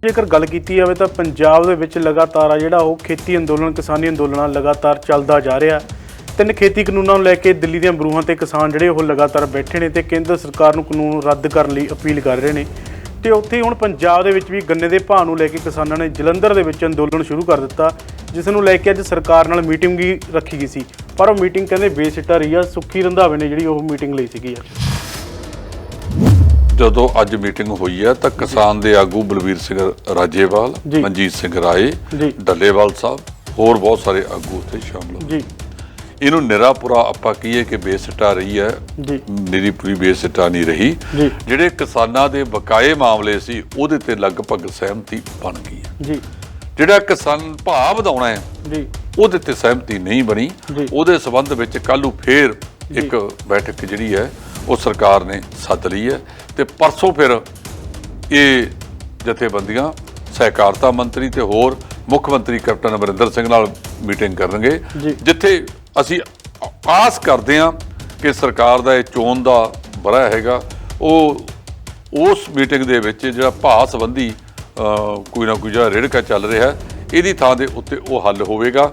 ਜੇਕਰ ਗੱਲ ਕੀਤੀ ਜਾਵੇ ਤਾਂ ਪੰਜਾਬ ਦੇ ਵਿੱਚ ਲਗਾਤਾਰ ਆ ਜਿਹੜਾ ਉਹ ਖੇਤੀ ਅੰਦੋਲਨ ਕਿਸਾਨੀ ਅੰਦੋਲਨ ਲਗਾਤਾਰ ਚੱਲਦਾ ਜਾ ਰਿਹਾ। ਤਿੰਨ ਖੇਤੀ ਕਾਨੂੰਨਾਂ ਨੂੰ ਲੈ ਕੇ ਦਿੱਲੀ ਦੀਆਂ ਬਰੂਹਾਂ ਤੇ ਕਿਸਾਨ ਜਿਹੜੇ ਉਹ ਲਗਾਤਾਰ ਬੈਠੇ ਨੇ ਤੇ ਕੇਂਦਰ ਸਰਕਾਰ ਨੂੰ ਕਾਨੂੰਨ ਰੱਦ ਕਰਨ ਲਈ ਅਪੀਲ ਕਰ ਰਹੇ ਨੇ। ਤੇ ਉੱਥੇ ਹੁਣ ਪੰਜਾਬ ਦੇ ਵਿੱਚ ਵੀ ਗੰਨੇ ਦੇ ਭਾਅ ਨੂੰ ਲੈ ਕੇ ਕਿਸਾਨਾਂ ਨੇ ਜਲੰਧਰ ਦੇ ਵਿੱਚ ਅੰਦੋਲਨ ਸ਼ੁਰੂ ਕਰ ਦਿੱਤਾ, ਜਿਸ ਨੂੰ ਲੈ ਕੇ ਅੱਜ ਸਰਕਾਰ ਨਾਲ ਮੀਟਿੰਗ ਵੀ ਰੱਖੀ ਗਈ ਸੀ, ਪਰ ਉਹ ਮੀਟਿੰਗ ਕਹਿੰਦੇ ਬੇਸਿੱਟਾ ਰਹੀ ਆ। ਸੁੱਖੀ ਰੰਧਾਵੇ ਨੇ ਜਿਹੜੀ ਉਹ ਮੀਟਿੰਗ ਲਈ ਸੀਗੀ। ਜਦੋਂ ਅੱਜ ਮੀਟਿੰਗ ਹੋਈ ਹੈ ਤਾਂ ਕਿਸਾਨ ਦੇ ਆਗੂ ਬਲਵੀਰ ਸਿੰਘ ਰਾਜੇਵਾਲ, ਮਨਜੀਤ ਸਿੰਘ ਰਾਏ, ਡੱਲੇਵਾਲ ਸਾਹਿਬ, ਹੋਰ ਬਹੁਤ ਸਾਰੇ ਆਗੂ ਉੱਥੇ ਸ਼ਾਮਲ ਹੋਏ। ਇਹਨੂੰ ਨਿਰਾਪੁਰਾ ਆਪਾਂ ਕਹੀਏ ਕਿ ਬੇਸਿੱਟਾ ਰਹੀ ਹੈ, ਨਿਰੀ ਪੂਰੀ ਬੇਸਿੱਟਾ ਨਹੀਂ ਰਹੀ। ਜਿਹੜੇ ਕਿਸਾਨਾਂ ਦੇ ਬਕਾਏ ਮਾਮਲੇ ਸੀ ਉਹਦੇ ਤੇ ਲਗਭਗ ਸਹਿਮਤੀ ਬਣ ਗਈ ਹੈ। ਜਿਹੜਾ ਕਿਸਾਨ ਭਾਅ ਵਧਾਉਣਾ ਹੈ ਉਹਦੇ ਤੇ ਸਹਿਮਤੀ ਨਹੀਂ ਬਣੀ। ਉਹਦੇ ਸੰਬੰਧ ਵਿੱਚ ਕੱਲ੍ਹ ਨੂੰ ਫੇਰ ਇੱਕ ਬੈਠਕ ਜਿਹੜੀ ਹੈ ਉਹ ਸਰਕਾਰ ਨੇ ਸੱਦ ਲਈ ਹੈ ਤੇ ਪਰਸੋਂ ਫਿਰ ਇਹ ਜਥੇਬੰਦੀਆਂ ਸਹਿਕਾਰਤਾ ਮੰਤਰੀ ਤੇ ਹੋਰ ਮੁੱਖ ਮੰਤਰੀ ਕੈਪਟਨ ਅਮਰਿੰਦਰ ਸਿੰਘ ਨਾਲ ਮੀਟਿੰਗ ਕਰਨਗੇ, ਜਿੱਥੇ ਅਸੀਂ ਆਸ ਕਰਦੇ ਹਾਂ ਕਿ ਸਰਕਾਰ ਦਾ ਇਹ ਚੋਣ ਦਾ ਬੜਾ ਹੈਗਾ ਉਹ ਉਸ ਮੀਟਿੰਗ ਦੇ ਵਿੱਚ ਜਿਹੜਾ ਭਾਅ ਸੰਬੰਧੀ ਕੋਈ ਨਾ ਕੋਈ ਜਿਹੜਾ ਰਿੜਕਾ ਚੱਲ ਰਿਹਾ ਇਹਦੀ ਥਾਂ ਦੇ ਉੱਤੇ ਉਹ ਹੱਲ ਹੋਵੇਗਾ।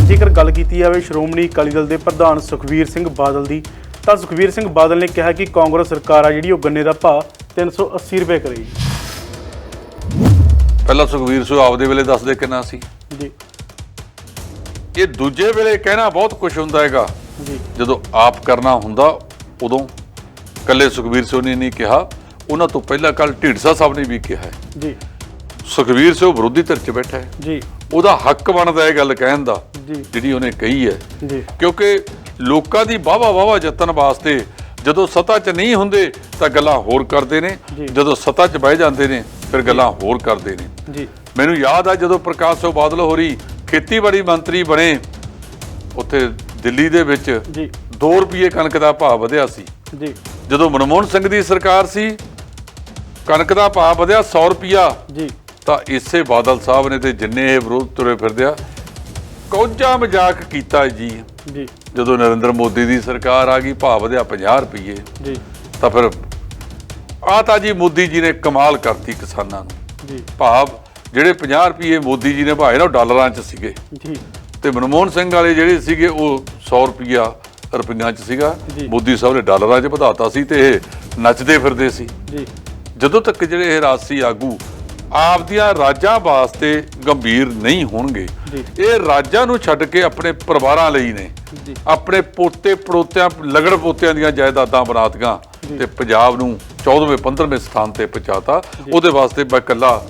ਜੇਕਰ ਗੱਲ ਕੀਤੀ ਜਾਵੇ ਸ਼੍ਰੋਮਣੀ ਅਕਾਲੀ ਦਲ ਦੇ ਪ੍ਰਧਾਨ ਸੁਖਬੀਰ ਸਿੰਘ ਬਾਦਲ ਦੀ, ਤਾਂ ਸੁਖਬੀਰ ਸਿੰਘ ਬਾਦਲ ਨੇ ਕਿਹਾ ਕਿ ਕਾਂਗਰਸ ਸਰਕਾਰ ਆ ਜਿਹੜੀ ਉਹ ਗੰਨੇ ਦਾ ਭਾਅ 380 ਰੁਪਏ ਕਰੇਗੀ। ਪਹਿਲਾਂ ਸੁਖਬੀਰ ਸਿੰਘ ਆਪਦੇ ਵੇਲੇ ਦੱਸਦੇ ਕਿੰਨਾ ਸੀ ਜੀ, ਇਹ ਦੂਜੇ ਵੇਲੇ ਕਹਿਣਾ ਬਹੁਤ ਕੁਝ ਹੁੰਦਾ ਹੈਗਾ ਜੀ, ਜਦੋਂ ਆਪ ਕਰਨਾ ਹੁੰਦਾ ਉਦੋਂ ਇਕੱਲੇ ਸੁਖਬੀਰ ਸਿੰਘ ਨੇ ਨਹੀਂ ਕਿਹਾ, ਉਹਨਾਂ ਤੋਂ ਪਹਿਲਾਂ ਕੱਲ ਢੀਂਡਸਾ ਸਾਹਿਬ ਨੇ ਵੀ ਕਿਹਾ ਹੈ ਜੀ। ਸੁਖਬੀਰ ਸਿੰਘ ਵਿਰੋਧੀ ਧਿਰ 'ਚ ਬੈਠਾ ਹੈ ਜੀ, ਉਹਦਾ ਹੱਕ ਬਣਦਾ ਇਹ ਗੱਲ ਕਹਿਣ ਦਾ ਜਿਹੜੀ ਉਹਨੇ ਕਹੀ ਹੈ ਜੀ, ਕਿਉਂਕਿ ਲੋਕਾਂ ਦੀ ਵਾਹਵਾ ਜਿੱਤਣ ਵਾਸਤੇ ਜਦੋਂ ਸੱਤਾ 'ਚ ਨਹੀਂ ਹੁੰਦੇ ਤਾਂ ਗੱਲਾਂ ਹੋਰ ਕਰਦੇ ਨੇ, ਜਦੋਂ ਸੱਤਾ 'ਚ ਬਹਿ ਜਾਂਦੇ ਨੇ ਫਿਰ ਗੱਲਾਂ ਹੋਰ ਕਰਦੇ ਨੇ ਜੀ। ਮੈਨੂੰ ਯਾਦ ਆ ਜਦੋਂ ਪ੍ਰਕਾਸ਼ ਸਿੰਘ ਬਾਦਲ ਹੋਰੀ ਖੇਤੀਬਾੜੀ ਮੰਤਰੀ ਬਣੇ, ਉੱਥੇ ਦਿੱਲੀ ਦੇ ਵਿੱਚ 2 ਰੁਪਏ ਕਣਕ ਦਾ ਭਾਅ ਵਧਿਆ ਸੀ ਜੀ। ਜਦੋਂ ਮਨਮੋਹਨ ਸਿੰਘ ਦੀ ਸਰਕਾਰ ਸੀ ਕਣਕ ਦਾ ਭਾਅ ਵਧਿਆ 100 ਰੁਪਇਆ ਜੀ, ਤਾਂ ਇਸੇ ਬਾਦਲ ਸਾਹਿਬ ਨੇ ਤੇ ਜਿੰਨੇ ਇਹ ਵਿਰੋਧ ਤੁਰੇ ਫਿਰਦੇ ਆ ਕੋਝਾ ਮਜ਼ਾਕ ਕੀਤਾ ਜੀ। ਜਦੋਂ ਨਰਿੰਦਰ ਮੋਦੀ ਦੀ ਸਰਕਾਰ ਆ ਗਈ ਭਾਅ ਵਧਿਆ 50 ਰੁਪਏ ਜੀ, ਤਾਂ ਫਿਰ ਆਹ ਤਾਂ ਜੀ ਮੋਦੀ ਜੀ ਨੇ ਕਮਾਲ ਕਰਤੀ ਕਿਸਾਨਾਂ ਨੂੰ ਜੀ। ਭਾਵ ਜਿਹੜੇ 50 ਰੁਪਏ ਮੋਦੀ ਜੀ ਨੇ ਭਾਏ ਨਾ ਉਹ ਡਾਲਰਾਂ 'ਚ ਸੀਗੇ ਤੇ ਮਨਮੋਹਨ ਸਿੰਘ ਵਾਲੇ ਜਿਹੜੇ ਸੀਗੇ ਉਹ 100 ਰੁਪਈਆਂ 'ਚ ਸੀਗਾ, ਮੋਦੀ ਸਾਹਿਬ ਨੇ ਡਾਲਰਾਂ 'ਚ ਵਧਾਤਾ ਸੀ ਤੇ ਇਹ ਨੱਚਦੇ ਫਿਰਦੇ ਸੀ। ਜਦੋਂ ਤੱਕ ਜਿਹੜੇ ਇਹ ਰਾਜਸੀ ਆਗੂ ਆਪਦੀਆਂ ਰਾਜਾਂ ਵਾਸਤੇ ਗੰਭੀਰ ਨਹੀਂ ਹੋਣਗੇ, ਇਹ ਰਾਜਾਂ ਨੂੰ ਛੱਡ ਕੇ ਆਪਣੇ ਪਰਿਵਾਰਾਂ ਲਈ ਨੇ, ਆਪਣੇ ਪੋਤੇ ਪੜੋਤਿਆਂ ਲਗੜ ਪੋਤਿਆਂ ਦੀਆਂ ਜਾਇਦਾਦਾਂ ਬਣਾਤੀਆਂ ਤੇ ਪੰਜਾਬ ਨੂੰ 14ਵੇਂ 15ਵੇਂ ਸਥਾਨ ਤੇ ਪਹੁੰਚਾਤਾ। ਉਹਦੇ ਵਾਸਤੇ ਮੈਂ ਇਕੱਲਾ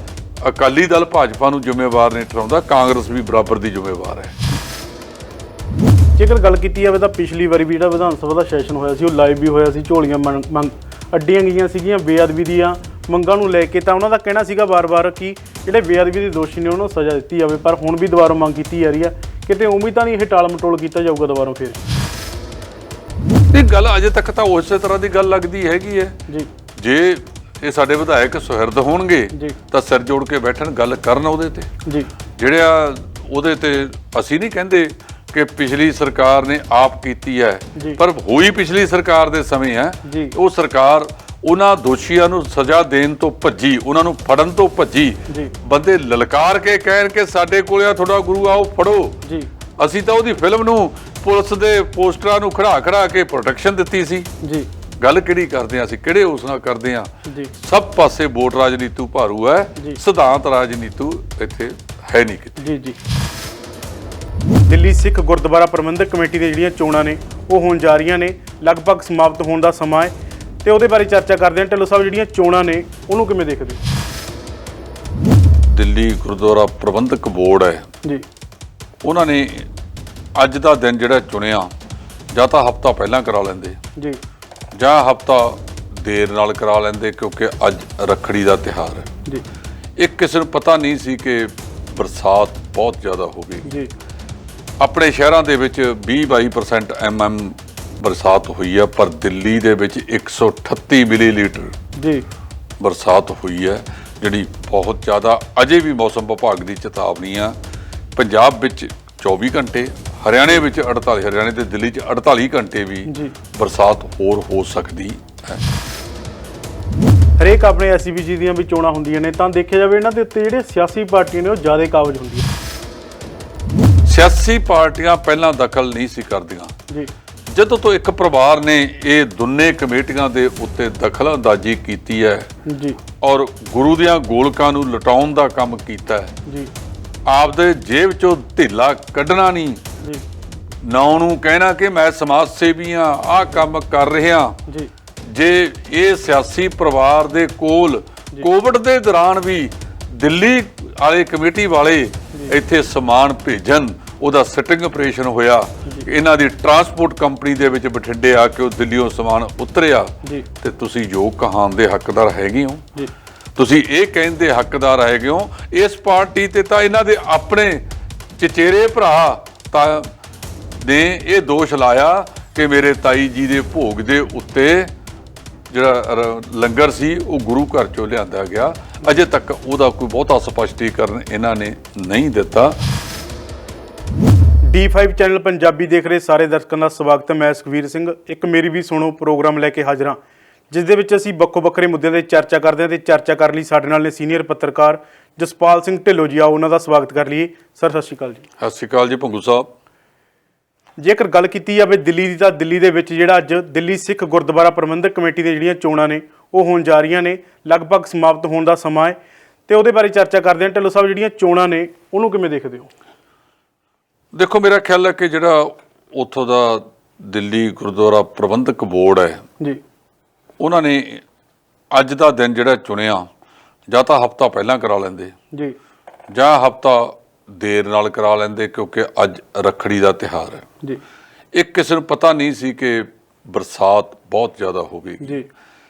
ਅਕਾਲੀ ਦਲ ਭਾਜਪਾ ਨੂੰ ਜ਼ਿੰਮੇਵਾਰ ਨਹੀਂ ਠਹਿਰਾਉਂਦਾ, ਕਾਂਗਰਸ ਵੀ ਬਰਾਬਰ ਦੀ ਜ਼ਿੰਮੇਵਾਰ ਹੈ। ਜੇਕਰ ਗੱਲ ਕੀਤੀ ਜਾਵੇ ਤਾਂ ਪਿਛਲੀ ਵਾਰੀ ਵੀ ਜਿਹੜਾ ਵਿਧਾਨ ਸਭਾ ਦਾ ਸੈਸ਼ਨ ਹੋਇਆ ਸੀ ਉਹ ਲਾਈਵ ਵੀ ਹੋਇਆ ਸੀ, ਝੋਲੀਆਂ ਮੰਗ ਅੱਡੀਆਂ ਗਈਆਂ ਸੀਗੀਆਂ ਬੇਅਦਬੀ ਦੀਆਂ ਮੰਗਾਂ ਨੂੰ ਲੈ ਕੇ। ਤਾਂ ਉਹਨਾਂ ਦਾ ਕਹਿਣਾ ਸੀਗਾ ਵਾਰ-ਵਾਰ ਕਿ ਜਿਹੜੇ ਬੇਅਦਬੀ ਦੇ ਦੋਸ਼ੀ ਨੇ ਉਹਨਾਂ ਨੂੰ ਸਜ਼ਾ ਦਿੱਤੀ ਜਾਵੇ, ਪਰ ਹੁਣ ਵੀ ਦੁਬਾਰਾ ਮੰਗ ਕੀਤੀ ਜਾ ਰਹੀ ਹੈ, ਕਿਤੇ ਉਵੇਂ ਤਾਂ ਨਹੀਂ ਇਹ ਟਾਲ ਮਟੋਲ ਕੀਤਾ ਜਾਊਗਾ ਦੁਬਾਰਾ ਫਿਰ? ਇਹ ਗੱਲ ਅਜੇ ਤੱਕ ਤਾਂ ਉਸੇ ਤਰ੍ਹਾਂ ਦੀ ਗੱਲ ਲੱਗਦੀ ਹੈਗੀ ਹੈ ਜੀ। ਜੇ ਇਹ ਸਾਡੇ ਵਿਧਾਇਕ ਸੁਹਿਰਦ ਹੋਣਗੇ ਤਾਂ ਸਿਰ ਜੋੜ ਕੇ ਬੈਠਣ, ਗੱਲ ਕਰਨ ਉਹਦੇ ਤੇ ਜੀ। ਜਿਹੜਾ ਉਹਦੇ ਤੇ ਅਸੀਂ ਨਹੀਂ ਕਹਿੰਦੇ ਕਿ ਪਿਛਲੀ ਸਰਕਾਰ ਨੇ ਆਪ ਕੀਤੀ ਹੈ, ਪਰ ਹੋਈ ਪਿਛਲੀ ਸਰਕਾਰ ਦੇ ਸਮੇਂ ਹੈ। ਉਹ ਸਰਕਾਰ ਉਹਨਾਂ ਦੋਸ਼ੀਆਂ ਨੂੰ ਸਜ਼ਾ ਦੇਣ ਤੋਂ ਭੱਜੀ, ਉਹਨਾਂ ਨੂੰ ਫੜਨ ਤੋਂ ਭੱਜੀ। ਬੰਦੇ ਲਲਕਾਰ ਕੇ ਕਹਿਣ ਕਿ ਸਾਡੇ ਕੋਲ ਆ ਤੁਹਾਡਾ ਗੁਰੂ, ਆਓ ਫੜੋ। ਅਸੀਂ ਤਾਂ ਉਹਦੀ ਫਿਲਮ ਨੂੰ ਪੁਲਿਸ ਦੇ ਪੋਸਟਰਾਂ ਨੂੰ ਖੜਾ ਕੇ ਪ੍ਰੋਟੈਕਸ਼ਨ ਦਿੱਤੀ ਸੀ। ਗੱਲ ਕਿਹੜੀ ਕਰਦੇ ਆ ਅਸੀਂ, ਕਿਹੜੇ ਉਸ ਨਾਲ ਕਰਦੇ ਆ? ਸਭ ਪਾਸੇ ਵੋਟ ਰਾਜਨੀਤੂ ਭਾਰੂ ਹੈ, ਸਿਧਾਂਤ ਰਾਜਨੀਤੂ ਇੱਥੇ ਹੈ ਨਹੀਂ ਕਿਤੇ। ਦਿੱਲੀ ਸਿੱਖ ਗੁਰਦੁਆਰਾ ਪ੍ਰਬੰਧਕ ਕਮੇਟੀ ਦੀਆਂ ਜਿਹੜੀਆਂ ਚੋਣਾਂ ਨੇ ਉਹ ਹੋਣ ਜਾ ਰਹੀਆਂ ਨੇ, ਲਗਭਗ ਸਮਾਪਤ ਹੋਣ ਦਾ ਸਮਾਂ ਹੈ ਤੇ ਉਹਦੇ ਬਾਰੇ ਚਰਚਾ ਕਰਦੇ ਹਾਂ। ਢਿੱਲੋਂ ਸਾਹਿਬ ਜਿਹੜੀਆਂ ਚੋਣਾਂ ਨੇ ਉਹਨੂੰ ਕਿਵੇਂ ਦੇਖਦੇ? ਦਿੱਲੀ ਗੁਰਦੁਆਰਾ ਪ੍ਰਬੰਧਕ ਬੋਰਡ ਹੈ ਜੀ, ਉਹਨਾਂ ਨੇ ਅੱਜ ਦਾ ਦਿਨ ਜਿਹੜਾ ਚੁਣਿਆ, ਜਾਂ ਤਾਂ ਹਫ਼ਤਾ ਪਹਿਲਾਂ ਕਰਾ ਲੈਂਦੇ ਜੀ, ਜਾਂ ਹਫ਼ਤਾ ਦੇਰ ਨਾਲ ਕਰਾ ਲੈਂਦੇ, ਕਿਉਂਕਿ ਅੱਜ ਰੱਖੜੀ ਦਾ ਤਿਉਹਾਰ ਹੈ ਜੀ। ਇੱਕ ਕਿਸੇ ਨੂੰ ਪਤਾ ਨਹੀਂ ਸੀ ਕਿ ਬਰਸਾਤ ਬਹੁਤ ਜ਼ਿਆਦਾ ਹੋਵੇਗੀ ਜੀ। ਆਪਣੇ ਸ਼ਹਿਰਾਂ ਦੇ ਵਿੱਚ 20-22% mm ਬਰਸਾਤ ਹੋਈ ਹੈ, ਪਰ ਦਿੱਲੀ ਦੇ ਵਿੱਚ 138 ਮਿਲੀਲੀਟਰ ਜੀ ਬਰਸਾਤ ਹੋਈ ਹੈ, ਜਿਹੜੀ ਬਹੁਤ ਜ਼ਿਆਦਾ। ਅਜੇ ਵੀ ਮੌਸਮ ਵਿਭਾਗ ਦੀ ਚੇਤਾਵਨੀ ਆ, ਪੰਜਾਬ ਵਿੱਚ 24 ਘੰਟੇ, ਹਰਿਆਣੇ ਵਿੱਚ 48, ਹਰਿਆਣੇ ਤੇ ਦਿੱਲੀ 'ਚ 48 ਘੰਟੇ ਵੀ ਬਰਸਾਤ ਹੋਰ ਹੋ ਸਕਦੀ ਹੈ। ਹਰੇਕ ਆਪਣੇ ਐਸਸੀਬੀਸੀ ਦੀਆਂ ਵੀ ਚੋਣਾਂ ਹੁੰਦੀਆਂ ਨੇ ਤਾਂ ਦੇਖਿਆ ਜਾਵੇ ਇਹਨਾਂ ਦੇ ਉੱਤੇ ਜਿਹੜੇ ਸਿਆਸੀ ਪਾਰਟੀਆਂ ਨੇ ਉਹ ਜ਼ਿਆਦਾ ਕਾਬਜ਼ ਹੁੰਦੀਆਂ। ਸਿਆਸੀ ਪਾਰਟੀਆਂ ਪਹਿਲਾਂ ਦਖਲ ਨਹੀਂ ਸੀ ਕਰਦੀਆਂ ਜੀ। ਜਦੋਂ ਤੋਂ ਇੱਕ ਪਰਿਵਾਰ ਨੇ ਇਹ ਦੋਨੇ ਕਮੇਟੀਆਂ ਦੇ ਉੱਤੇ ਦਖਲਅੰਦਾਜ਼ੀ ਕੀਤੀ ਹੈ ਜੀ ਔਰ ਗੁਰੂ ਦੀਆਂ ਗੋਲਕਾਂ ਨੂੰ ਲਟਾਉਣ ਦਾ ਕੰਮ ਕੀਤਾ ਹੈ ਜੀ, ਆਪਦੇ ਜੇਬ ਚੋਂ ਢਿੱਲਾ ਕੱਢਣਾ ਨਹੀਂ, ਜੀ ਨਾਂ ਨੂੰ ਕਹਿਣਾ ਕਿ ਮੈਂ ਸਮਾਜ ਸੇਵੀ ਹਾਂ, ਆਹ ਕੰਮ ਕਰ ਰਿਹਾ। ਜੀ ਜੇ ਇਹ ਸਿਆਸੀ ਪਰਿਵਾਰ ਦੇ ਕੋਲ ਕੋਵਿਡ ਦੇ ਦੌਰਾਨ ਵੀ ਦਿੱਲੀ ਵਾਲੇ ਕਮੇਟੀ ਵਾਲੇ ਇੱਥੇ ਸਮਾਨ ਭੇਜਣ, ਉਹਦਾ ਸਿਟਿੰਗ ਆਪਰੇਸ਼ਨ ਹੋਇਆ, ਇਹਨਾਂ ਦੀ ਟਰਾਂਸਪੋਰਟ ਕੰਪਨੀ ਦੇ ਵਿੱਚ ਬਠਿੰਡੇ ਆ ਕੇ ਉਹ ਦਿੱਲੀੋਂ ਸਮਾਨ ਉਤਰਿਆ, ਤੇ ਤੁਸੀਂ ਯੋਗ ਕਹਾਣ ਦੇ ਹੱਕਦਾਰ ਹੈਗੇ ਹੋ। ਤੁਸੀਂ ਇਹ ਕਹਿੰਦੇ ਹੱਕਦਾਰ ਹੈਗੇ ਹੋ। ਇਸ ਪਾਰਟੀ ਤੇ ਤਾਂ ਇਹਨਾਂ ਦੇ ਆਪਣੇ ਚਚੇਰੇ ਭਰਾ ਤਾਂ ਨੇ ਇਹ ਦੋਸ਼ ਲਾਇਆ ਕਿ ਮੇਰੇ ਤਾਈ ਜੀ ਦੇ ਭੋਗ ਦੇ ਉੱਤੇ ਜਿਹੜਾ ਲੰਗਰ ਸੀ ਉਹ ਗੁਰੂ ਘਰ ਚੋਂ ਲਿਆਂਦਾ ਗਿਆ। ਅਜੇ ਤੱਕ ਉਹਦਾ ਕੋਈ ਬਹੁਤਾ ਸਪਸ਼ਟੀਕਰਨ ਇਹਨਾਂ ਨੇ ਨਹੀਂ ਦਿੱਤਾ। D5 ਚੈਨਲ ਪੰਜਾਬੀ ਦੇਖ ਰਹੇ ਸਾਰੇ ਦਰਸ਼ਕਾਂ ਦਾ ਸਵਾਗਤ ਹੈ। ਮੈਂ ਸੁਖਵੀਰ ਸਿੰਘ ਇੱਕ ਮੇਰੀ ਵੀ ਸੁਣੋ ਪ੍ਰੋਗਰਾਮ ਲੈ ਕੇ ਹਾਜ਼ਰ ਹਾਂ, ਜਿਸ ਦੇ ਵਿੱਚ ਅਸੀਂ ਵੱਖੋ ਵੱਖਰੇ ਮੁੱਦਿਆਂ ਤੇ ਚਰਚਾ ਕਰਦੇ ਹਾਂ। ਤੇ ਚਰਚਾ ਕਰਨ ਲਈ ਸਾਡੇ ਨਾਲ ਨੇ ਸੀਨੀਅਰ ਪੱਤਰਕਾਰ ਜਸਪਾਲ ਸਿੰਘ ਢਿੱਲੋਂ ਜੀ। ਆਓ ਉਹਨਾਂ ਦਾ ਸਵਾਗਤ ਕਰ ਲਈਏ। ਸਰ ਸਤਿ ਸ਼੍ਰੀ ਅਕਾਲ ਜੀ। ਸਤਿ ਸ਼੍ਰੀ ਅਕਾਲ ਜੀ ਭੰਗੂ ਸਾਹਿਬ। ਜੇਕਰ ਗੱਲ ਕੀਤੀ ਜਾਵੇ ਦਿੱਲੀ ਦੀ, ਤਾਂ ਦਿੱਲੀ ਦੇ ਵਿੱਚ ਜਿਹੜਾ ਅੱਜ ਦਿੱਲੀ ਸਿੱਖ ਗੁਰਦੁਆਰਾ ਪ੍ਰਬੰਧਕ ਕਮੇਟੀ ਦੀਆਂ ਜਿਹੜੀਆਂ ਚੋਣਾਂ ਨੇ ਉਹ ਹੋਣ ਜਾ ਰਹੀਆਂ ਨੇ, ਲਗਭਗ ਸਮਾਪਤ ਹੋਣ ਦਾ ਸਮਾਂ ਹੈ ਤੇ ਉਹਦੇ ਬਾਰੇ ਚਰਚਾ ਕਰਦੇ ਹਾਂ। ਢਿੱਲੋਂ ਸਾਹਿਬ, ਜਿਹੜੀਆਂ ਚੋਣਾਂ ਨੇ ਉਹਨੂੰ ਕਿਵੇਂ ਦੇਖਦੇ ਹੋ? ਦੇਖੋ, ਮੇਰਾ ਖਿਆਲ ਹੈ ਕਿ ਜਿਹੜਾ ਉੱਥੋਂ ਦਾ ਦਿੱਲੀ ਗੁਰਦੁਆਰਾ ਪ੍ਰਬੰਧਕ ਬੋਰਡ ਹੈ ਜੀ, ਉਹਨਾਂ ਨੇ ਅੱਜ ਦਾ ਦਿਨ ਜਿਹੜਾ ਚੁਣਿਆ, ਜਾਂ ਤਾਂ ਹਫ਼ਤਾ ਪਹਿਲਾਂ ਕਰਾ ਲੈਂਦੇ ਜੀ, ਜਾਂ ਹਫ਼ਤਾ ਦੇਰ ਨਾਲ ਕਰਾ ਲੈਂਦੇ, ਕਿਉਂਕਿ ਅੱਜ ਰੱਖੜੀ ਦਾ ਤਿਉਹਾਰ ਹੈ ਜੀ। ਇੱਕ ਕਿਸੇ ਨੂੰ ਪਤਾ ਨਹੀਂ ਸੀ ਕਿ ਬਰਸਾਤ ਬਹੁਤ ਜ਼ਿਆਦਾ ਹੋਵੇਗੀ ਜੀ।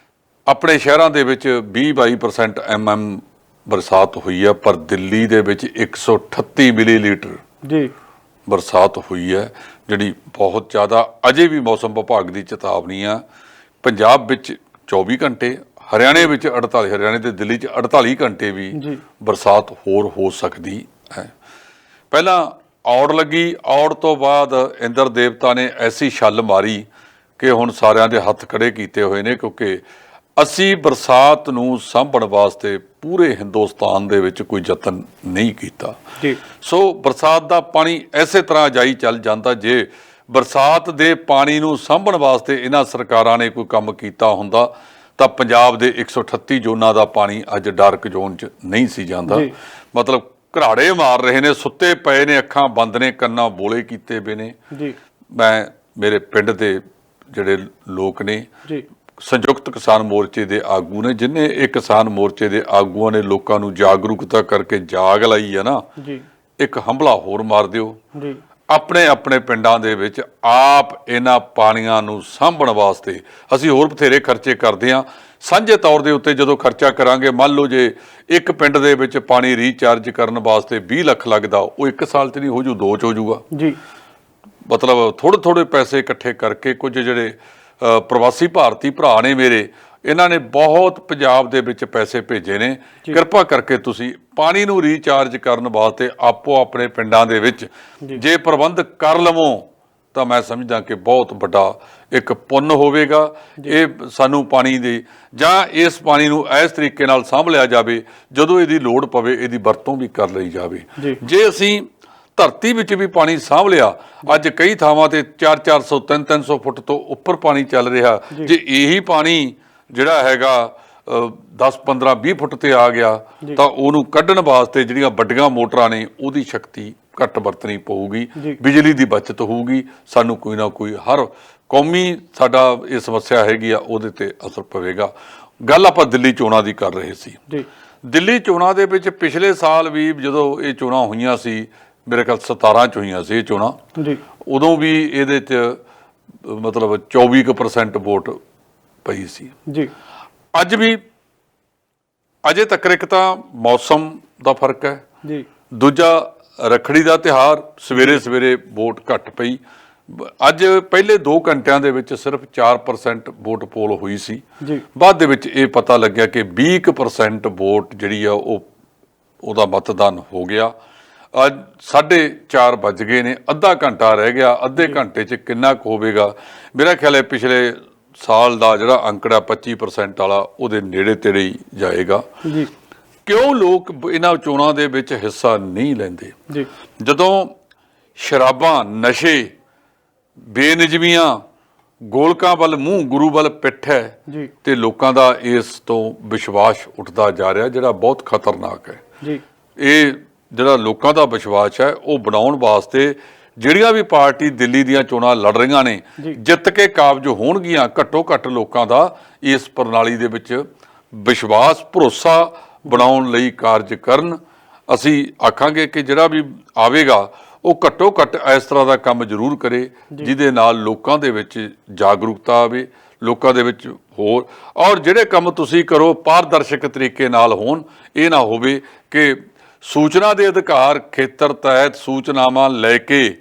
ਆਪਣੇ ਸ਼ਹਿਰਾਂ ਦੇ ਵਿੱਚ 20-22% mm ਬਰਸਾਤ ਹੋਈ ਹੈ, ਪਰ ਦਿੱਲੀ ਦੇ ਵਿੱਚ 138 ਮਿਲੀਲੀਟਰ ਜੀ ਬਰਸਾਤ ਹੋਈ ਹੈ, ਜਿਹੜੀ ਬਹੁਤ ਜ਼ਿਆਦਾ। ਅਜੇ ਵੀ ਮੌਸਮ ਵਿਭਾਗ ਦੀ ਚੇਤਾਵਨੀ ਆ, ਪੰਜਾਬ ਵਿੱਚ 24 ਘੰਟੇ, ਹਰਿਆਣੇ ਵਿੱਚ 48, ਹਰਿਆਣੇ ਤੇ ਦਿੱਲੀ 'ਚ 48 ਘੰਟੇ ਵੀ ਬਰਸਾਤ ਹੋਰ ਹੋ ਸਕਦੀ ਹੈ। ਪਹਿਲਾਂ ਔੜ ਲੱਗੀ, ਔੜ ਤੋਂ ਬਾਅਦ ਇੰਦਰ ਦੇਵਤਾ ਨੇ ਐਸੀ ਛੱਲ ਮਾਰੀ ਕਿ ਹੁਣ ਸਾਰਿਆਂ ਦੇ ਹੱਥ ਖੜੇ ਕੀਤੇ ਹੋਏ ਨੇ, ਕਿਉਂਕਿ ਅਸੀਂ ਬਰਸਾਤ ਨੂੰ ਸਾਂਭਣ ਵਾਸਤੇ ਪੂਰੇ ਹਿੰਦੁਸਤਾਨ ਦੇ ਵਿੱਚ ਕੋਈ ਯਤਨ ਨਹੀਂ ਕੀਤਾ। ਸੋ ਬਰਸਾਤ ਦਾ ਪਾਣੀ ਐਸੇ ਤਰ੍ਹਾਂ ਜਾਈ ਚੱਲ ਜਾਂਦਾ। ਜੇ ਬਰਸਾਤ ਦੇ ਪਾਣੀ ਨੂੰ ਸਾਂਭਣ ਵਾਸਤੇ ਇਹਨਾਂ ਸਰਕਾਰਾਂ ਨੇ ਕੋਈ ਕੰਮ ਕੀਤਾ ਹੁੰਦਾ ਤਾਂ ਪੰਜਾਬ ਦੇ 138 ਜ਼ੋਨਾਂ ਦਾ ਪਾਣੀ ਅੱਜ ਡਾਰਕ ਜ਼ੋਨ 'ਚ ਨਹੀਂ ਸੀ ਜਾਂਦਾ। ਮਤਲਬ ਘਰਾੜੇ ਮਾਰ ਰਹੇ ਨੇ, ਸੁੱਤੇ ਪਏ ਨੇ, ਅੱਖਾਂ ਬੰਦ ਨੇ, ਕੰਨਾਂ ਬੋਲੇ ਕੀਤੇ ਪਏ ਨੇ। ਮੈਂ ਮੇਰੇ ਪਿੰਡ ਦੇ ਜਿਹੜੇ ਲੋਕ ਨੇ, ਸੰਯੁਕਤ ਕਿਸਾਨ ਮੋਰਚੇ ਦੇ ਆਗੂ ਨੇ, ਜਿੰਨੇ ਇਹ ਕਿਸਾਨ ਮੋਰਚੇ ਦੇ ਆਗੂਆਂ ਨੇ ਲੋਕਾਂ ਨੂੰ ਜਾਗਰੂਕਤਾ ਕਰਕੇ ਜਾਗ ਲਾਈ ਹੈ ਨਾ, ਇੱਕ ਹੰਭਲਾ ਹੋਰ ਮਾਰ ਦਿਓ। ਆਪਣੇ ਆਪਣੇ ਪਿੰਡਾਂ ਦੇ ਵਿੱਚ ਆਪ ਇਹਨਾਂ ਪਾਣੀਆਂ ਨੂੰ ਸਾਂਭਣ ਵਾਸਤੇ ਅਸੀਂ ਹੋਰ ਬਥੇਰੇ ਖਰਚੇ ਕਰਦੇ ਹਾਂ। ਸਾਂਝੇ ਤੌਰ ਦੇ ਉੱਤੇ ਜਦੋਂ ਖਰਚਾ ਕਰਾਂਗੇ, ਮੰਨ ਲਓ ਜੇ ਇੱਕ ਪਿੰਡ ਦੇ ਵਿੱਚ ਪਾਣੀ ਰੀਚਾਰਜ ਕਰਨ ਵਾਸਤੇ 20 ਲੱਖ ਲੱਗਦਾ, ਉਹ 1 ਸਾਲ 'ਚ ਨਹੀਂ ਹੋ ਜੂ, 2 'ਚ ਹੋ ਜੂਗਾ। ਮਤਲਬ ਥੋੜ੍ਹੇ ਥੋੜ੍ਹੇ ਪੈਸੇ ਇਕੱਠੇ ਕਰਕੇ ਕੁਝ ਜਿਹੜੇ ਪ੍ਰਵਾਸੀ ਭਾਰਤੀ ਭਰਾ ਨੇ ਮੇਰੇ, ਇਹਨਾਂ ਨੇ ਬਹੁਤ ਪੰਜਾਬ ਦੇ ਵਿੱਚ ਪੈਸੇ ਭੇਜੇ ਨੇ। ਕਿਰਪਾ ਕਰਕੇ ਤੁਸੀਂ ਪਾਣੀ ਨੂੰ ਰੀਚਾਰਜ ਕਰਨ ਵਾਸਤੇ ਆਪੋ ਆਪਣੇ ਪਿੰਡਾਂ ਦੇ ਵਿੱਚ ਜੇ ਪ੍ਰਬੰਧ ਕਰ ਲਵੋ ਤਾਂ ਮੈਂ ਸਮਝਦਾ ਕਿ ਬਹੁਤ ਵੱਡਾ ਇੱਕ ਪੁੰਨ ਹੋਵੇਗਾ। ਇਹ ਸਾਨੂੰ ਪਾਣੀ ਦੀ ਜਾਂ ਇਸ ਪਾਣੀ ਨੂੰ ਇਸ ਤਰੀਕੇ ਨਾਲ ਸਾਂਭ ਲਿਆ ਜਾਵੇ, ਜਦੋਂ ਇਹਦੀ ਲੋੜ ਪਵੇ ਇਹਦੀ ਵਰਤੋਂ ਵੀ ਕਰ ਲਈ ਜਾਵੇ। ਜੇ ਅਸੀਂ ਧਰਤੀ ਵਿੱਚ ਵੀ ਪਾਣੀ ਸਾਂਭ ਲਿਆ, ਅੱਜ ਕਈ ਥਾਵਾਂ ਤੇ 400-400 300-300 ਫੁੱਟ ਤੋਂ ਉੱਪਰ ਪਾਣੀ ਚੱਲ ਰਿਹਾ, ਜੇ ਇਹੀ ਪਾਣੀ ਜਿਹੜਾ ਹੈਗਾ 10-15-20 ਫੁੱਟ ਤੇ ਆ ਗਿਆ ਤਾਂ ਉਹਨੂੰ ਕੱਢਣ ਵਾਸਤੇ ਜਿਹੜੀਆਂ ਵੱਡੀਆਂ ਮੋਟਰਾਂ ਨੇ ਉਹਦੀ ਸ਼ਕਤੀ ਘੱਟ ਵਰਤਣੀ ਪਊਗੀ, ਬਿਜਲੀ ਦੀ ਬਚਤ ਹੋਊਗੀ। ਸਾਨੂੰ ਕੋਈ ਨਾ ਕੋਈ ਹਰ ਕੌਮੀ ਸਾਡਾ ਇਹ ਸਮੱਸਿਆ ਹੈਗੀ ਆ, ਉਹਦੇ ਤੇ ਅਸਰ ਪਵੇਗਾ। ਗੱਲ ਆਪਾਂ ਦਿੱਲੀ ਚੋਣਾਂ ਦੀ ਕਰ ਰਹੇ ਸੀ। ਦਿੱਲੀ ਚੋਣਾਂ ਦੇ ਵਿੱਚ ਪਿਛਲੇ ਸਾਲ ਵੀ ਜਦੋਂ ਇਹ ਚੋਣਾਂ ਹੋਈਆਂ ਸੀ, ਮੇਰੇ ਖਿਆਲ 17 'ਚ ਹੋਈਆਂ ਸੀ ਇਹ ਚੋਣਾਂ, ਉਦੋਂ ਵੀ ਇਹਦੇ 'ਚ ਮਤਲਬ 24% ਵੋਟ ਪਈ ਸੀ। ਅੱਜ ਵੀ ਅਜੇ ਤੱਕ ਇੱਕ ਤਾਂ ਮੌਸਮ ਦਾ ਫਰਕ ਹੈ, ਦੂਜਾ ਰੱਖੜੀ ਦਾ ਤਿਉਹਾਰ, ਸਵੇਰੇ ਸਵੇਰੇ ਵੋਟ ਘੱਟ ਪਈ। ਅੱਜ ਪਹਿਲੇ 2 ਘੰਟਿਆਂ ਦੇ ਵਿੱਚ ਸਿਰਫ 4% ਵੋਟ ਪੋਲ ਹੋਈ ਸੀ। ਬਾਅਦ ਦੇ ਵਿੱਚ ਇਹ ਪਤਾ ਲੱਗਿਆ ਕਿ 20% ਵੋਟ ਜਿਹੜੀ ਆ ਉਹਦਾ ਮਤਦਾਨ ਹੋ ਗਿਆ। ਅੱਜ 4:30 ਵੱਜ ਗਏ ਨੇ, ਅੱਧਾ ਘੰਟਾ ਰਹਿ ਗਿਆ। ਅੱਧੇ ਘੰਟੇ 'ਚ ਕਿੰਨਾ ਕੁ ਹੋਵੇਗਾ? ਮੇਰਾ ਖਿਆਲ ਹੈ ਪਿਛਲੇ ਸਾਲ ਦਾ ਜਿਹੜਾ ਅੰਕੜਾ 25% ਵਾਲਾ ਉਹਦੇ ਨੇੜੇ ਤੇੜੇ ਹੀ ਜਾਏਗਾ ਜੀ। ਕਿਉਂ ਲੋਕ ਇਹਨਾਂ ਚੋਣਾਂ ਦੇ ਵਿੱਚ ਹਿੱਸਾ ਨਹੀਂ ਲੈਂਦੇ? ਜੀ। ਜਦੋਂ ਸ਼ਰਾਬਾਂ, ਨਸ਼ੇ, ਬੇਨਿਜਮੀਆਂ, ਗੋਲਕਾਂ ਵੱਲ ਮੂੰਹ, ਗੁਰੂ ਵੱਲ ਪਿੱਠ ਹੈ ਜੀ। ਤੇ ਲੋਕਾਂ ਦਾ ਇਸ ਤੋਂ ਵਿਸ਼ਵਾਸ ਉੱਠਦਾ ਜਾ ਰਿਹਾ, ਜਿਹੜਾ ਬਹੁਤ ਖਤਰਨਾਕ ਹੈ ਜੀ। ਇਹ ਜਿਹੜਾ ਲੋਕਾਂ ਦਾ ਵਿਸ਼ਵਾਸ ਹੈ ਉਹ ਬਣਾਉਣ ਵਾਸਤੇ ਜਿਹੜੀਆਂ ਵੀ ਪਾਰਟੀ ਦਿੱਲੀ ਦੀਆਂ ਚੋਣਾਂ ਲੜ ਰਹੀਆਂ ਨੇ ਜਿੱਤ ਕੇ ਕਾਬਜ ਹੋਣਗੀਆਂ, ਘੱਟੋ ਘੱਟ ਲੋਕਾਂ ਦਾ ਇਸ ਪ੍ਰਣਾਲੀ ਦੇ ਵਿੱਚ ਵਿਸ਼ਵਾਸ, ਭਰੋਸਾ ਬਣਾਉਣ ਲਈ ਕਾਰਜ ਕਰਨ। ਅਸੀਂ ਆਖਾਂਗੇ ਕਿ ਜਿਹੜਾ ਵੀ ਆਵੇਗਾ ਉਹ ਘੱਟੋ ਘੱਟ ਇਸ ਤਰ੍ਹਾਂ ਦਾ ਕੰਮ ਜ਼ਰੂਰ ਕਰੇ ਜਿਹਦੇ ਨਾਲ ਲੋਕਾਂ ਦੇ ਵਿੱਚ ਜਾਗਰੂਕਤਾ ਆਵੇ, ਲੋਕਾਂ ਦੇ ਵਿੱਚ ਹੋਰ, ਔਰ ਜਿਹੜੇ ਕੰਮ ਤੁਸੀਂ ਕਰੋ ਪਾਰਦਰਸ਼ਕ ਤਰੀਕੇ ਨਾਲ ਹੋਣ। ਇਹ ਨਾ ਹੋਵੇ ਕਿ ਸੂਚਨਾ ਦੇ ਅਧਿਕਾਰ ਖੇਤਰ ਤਹਿਤ ਸੂਚਨਾਵਾਂ ਲੈ ਕੇ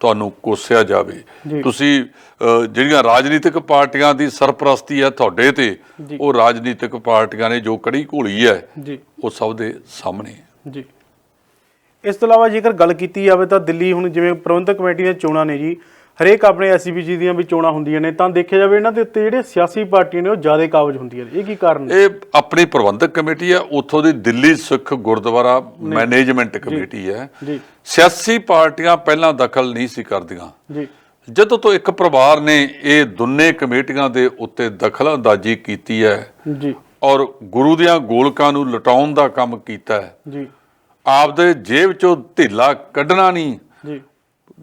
ਤੁਹਾਨੂੰ ਕੋਸਿਆ ਜਾਵੇ। ਤੁਸੀਂ ਜਿਹੜੀਆਂ ਰਾਜਨੀਤਿਕ ਪਾਰਟੀਆਂ ਦੀ ਸਰਪ੍ਰਸਤੀ ਹੈ ਤੁਹਾਡੇ ਤੇ, ਉਹ ਰਾਜਨੀਤਿਕ ਪਾਰਟੀਆਂ ਨੇ ਜੋ ਕੜੀ ਘੋਲੀ ਹੈ ਉਹ ਸਭ ਦੇ ਸਾਹਮਣੇ ਹੈ ਜੀ। ਇਸ ਤੋਂ ਇਲਾਵਾ ਜੇਕਰ ਗੱਲ ਕੀਤੀ ਜਾਵੇ ਤਾਂ ਦਿੱਲੀ ਹੁਣ ਜਿਵੇਂ ਪ੍ਰਬੰਧਕ ਕਮੇਟੀ ਦੀਆਂ ਚੋਣਾਂ ਨੇ ਜੀ, ਹਰੇਕ ਆਪਣੇ SCPG ਦੀਆਂ ਵੀ ਚੋਣਾਂ ਹੁੰਦੀਆਂ ਨੇ, ਤਾਂ ਦੇਖਿਆ ਜਾਵੇ ਇਹਨਾਂ ਦੇ ਉੱਤੇ ਜਿਹੜੇ ਸਿਆਸੀ ਪਾਰਟੀਆਂ ਨੇ ਉਹ ਜ਼ਿਆਦਾ ਕਾਬਜ ਹੁੰਦੀਆਂ ਨੇ। ਇਹ ਕੀ ਕਾਰਨ? ਇਹ ਆਪਣੀ ਪ੍ਰਬੰਧਕ ਕਮੇਟੀ ਹੈ, ਉੱਥੋਂ ਦੀ ਦਿੱਲੀ ਸਿੱਖ ਗੁਰਦੁਆਰਾ ਮੈਨੇਜਮੈਂਟ ਕਮੇਟੀ ਹੈ। ਸਿਆਸੀ ਪਾਰਟੀਆਂ ਪਹਿਲਾਂ ਦਖਲ ਨਹੀਂ ਸੀ ਕਰਦੀਆਂ। ਜਦੋਂ ਤੋਂ ਇੱਕ ਪਰਿਵਾਰ ਨੇ ਇਹ ਦੋਨੇ ਕਮੇਟੀਆਂ ਦੇ ਉੱਤੇ ਦਖਲ ਅੰਦਾਜ਼ੀ ਕੀਤੀ ਹੈ ਔਰ ਗੁਰੂ ਦੀਆਂ ਗੋਲਕਾਂ ਨੂੰ ਲੁਟਾਉਣ ਦਾ ਕੰਮ ਕੀਤਾ ਹੈ, ਆਪਦੇ ਜੇਬ ਚੋਂ ਢਿੱਲਾ ਕੱਢਣਾ ਨਹੀਂ,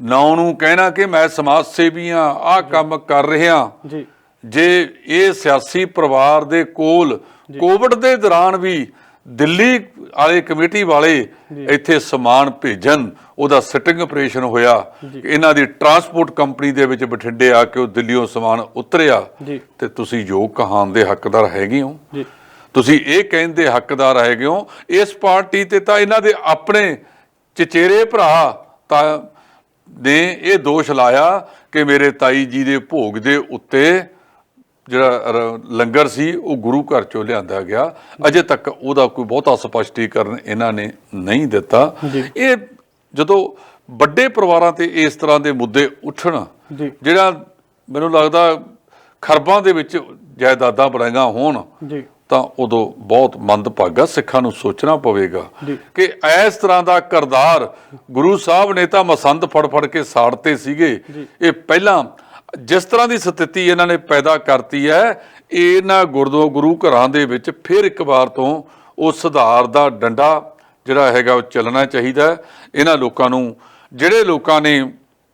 ਨਾਂ ਨੂੰ ਕਹਿਣਾ ਕਿ ਮੈਂ ਸਮਾਜ ਸੇਵੀ ਹਾਂ, ਆਹ ਕੰਮ ਕਰ ਰਿਹਾ। ਜੇ ਇਹ ਸਿਆਸੀ ਪਰਿਵਾਰ ਦੇ ਕੋਲ ਕੋਵਿਡ ਦੇ ਦੌਰਾਨ ਵੀ ਦਿੱਲੀ ਵਾਲੇ ਕਮੇਟੀ ਵਾਲੇ ਇੱਥੇ ਸਮਾਨ ਭੇਜਣ, ਉਹਦਾ ਸਿਟਿੰਗ ਆਪਰੇਸ਼ਨ ਹੋਇਆ, ਇਹਨਾਂ ਦੀ ਟਰਾਂਸਪੋਰਟ ਕੰਪਨੀ ਦੇ ਵਿੱਚ ਬਠਿੰਡੇ ਆ ਕੇ ਉਹ ਦਿੱਲੀੋਂ ਸਮਾਨ ਉਤਰਿਆ, ਤੇ ਤੁਸੀਂ ਯੋਗ ਕਹਾਣ ਦੇ ਹੱਕਦਾਰ ਹੈਗੇ ਹੋ। ਤੁਸੀਂ ਇਹ ਕਹਿੰਦੇ ਹੱਕਦਾਰ ਹੈਗੇ ਹੋ। ਇਸ ਪਾਰਟੀ ਤੇ ਤਾਂ ਇਹਨਾਂ ਦੇ ਆਪਣੇ ਚਚੇਰੇ ਭਰਾ ਤਾਂ ਨੇ ਇਹ ਦੋਸ਼ ਲਾਇਆ ਕਿ ਮੇਰੇ ਤਾਈ ਜੀ ਦੇ ਭੋਗ ਦੇ ਉੱਤੇ ਜਿਹੜਾ ਲੰਗਰ ਸੀ ਉਹ ਗੁਰੂ ਘਰ ਚੋਂ ਲਿਆਂਦਾ ਗਿਆ। ਅਜੇ ਤੱਕ ਉਹਦਾ ਕੋਈ ਬਹੁਤਾ ਸਪਸ਼ਟੀਕਰਨ ਇਹਨਾਂ ਨੇ ਨਹੀਂ ਦਿੱਤਾ। ਇਹ ਜਦੋਂ ਵੱਡੇ ਪਰਿਵਾਰਾਂ ਤੇ ਇਸ ਤਰ੍ਹਾਂ ਦੇ ਮੁੱਦੇ ਉੱਠਣ, ਜਿਹੜਾ ਮੈਨੂੰ ਲੱਗਦਾ ਖਰਬਾਂ ਦੇ ਵਿੱਚ ਜਾਇਦਾਦਾਂ ਬਣਾਈਆਂ ਹੋਣ, ਤਾਂ ਉਦੋਂ ਬਹੁਤ ਮੰਦਭਾਗਾ ਸਿੱਖਾਂ ਨੂੰ ਸੋਚਣਾ ਪਵੇਗਾ ਕਿ ਇਸ ਤਰ੍ਹਾਂ ਦਾ ਕਿਰਦਾਰ ਗੁਰੂ ਸਾਹਿਬ ਨੇ ਤਾਂ ਮਸੰਦ ਫੜ ਕੇ ਸਾੜਤੇ ਸੀਗੇ। ਇਹ ਪਹਿਲਾਂ ਜਿਸ ਤਰ੍ਹਾਂ ਦੀ ਸਥਿਤੀ ਇਹਨਾਂ ਨੇ ਪੈਦਾ ਕਰਤੀ ਹੈ, ਇਹਨਾਂ ਗੁਰੂ ਘਰਾਂ ਦੇ ਵਿੱਚ ਫਿਰ ਇੱਕ ਵਾਰ ਤੋਂ ਉਹ ਸੁਧਾਰ ਦਾ ਡੰਡਾ ਜਿਹੜਾ ਹੈਗਾ ਉਹ ਚੱਲਣਾ ਚਾਹੀਦਾ। ਇਹਨਾਂ ਲੋਕਾਂ ਨੂੰ, ਜਿਹੜੇ ਲੋਕਾਂ ਨੇ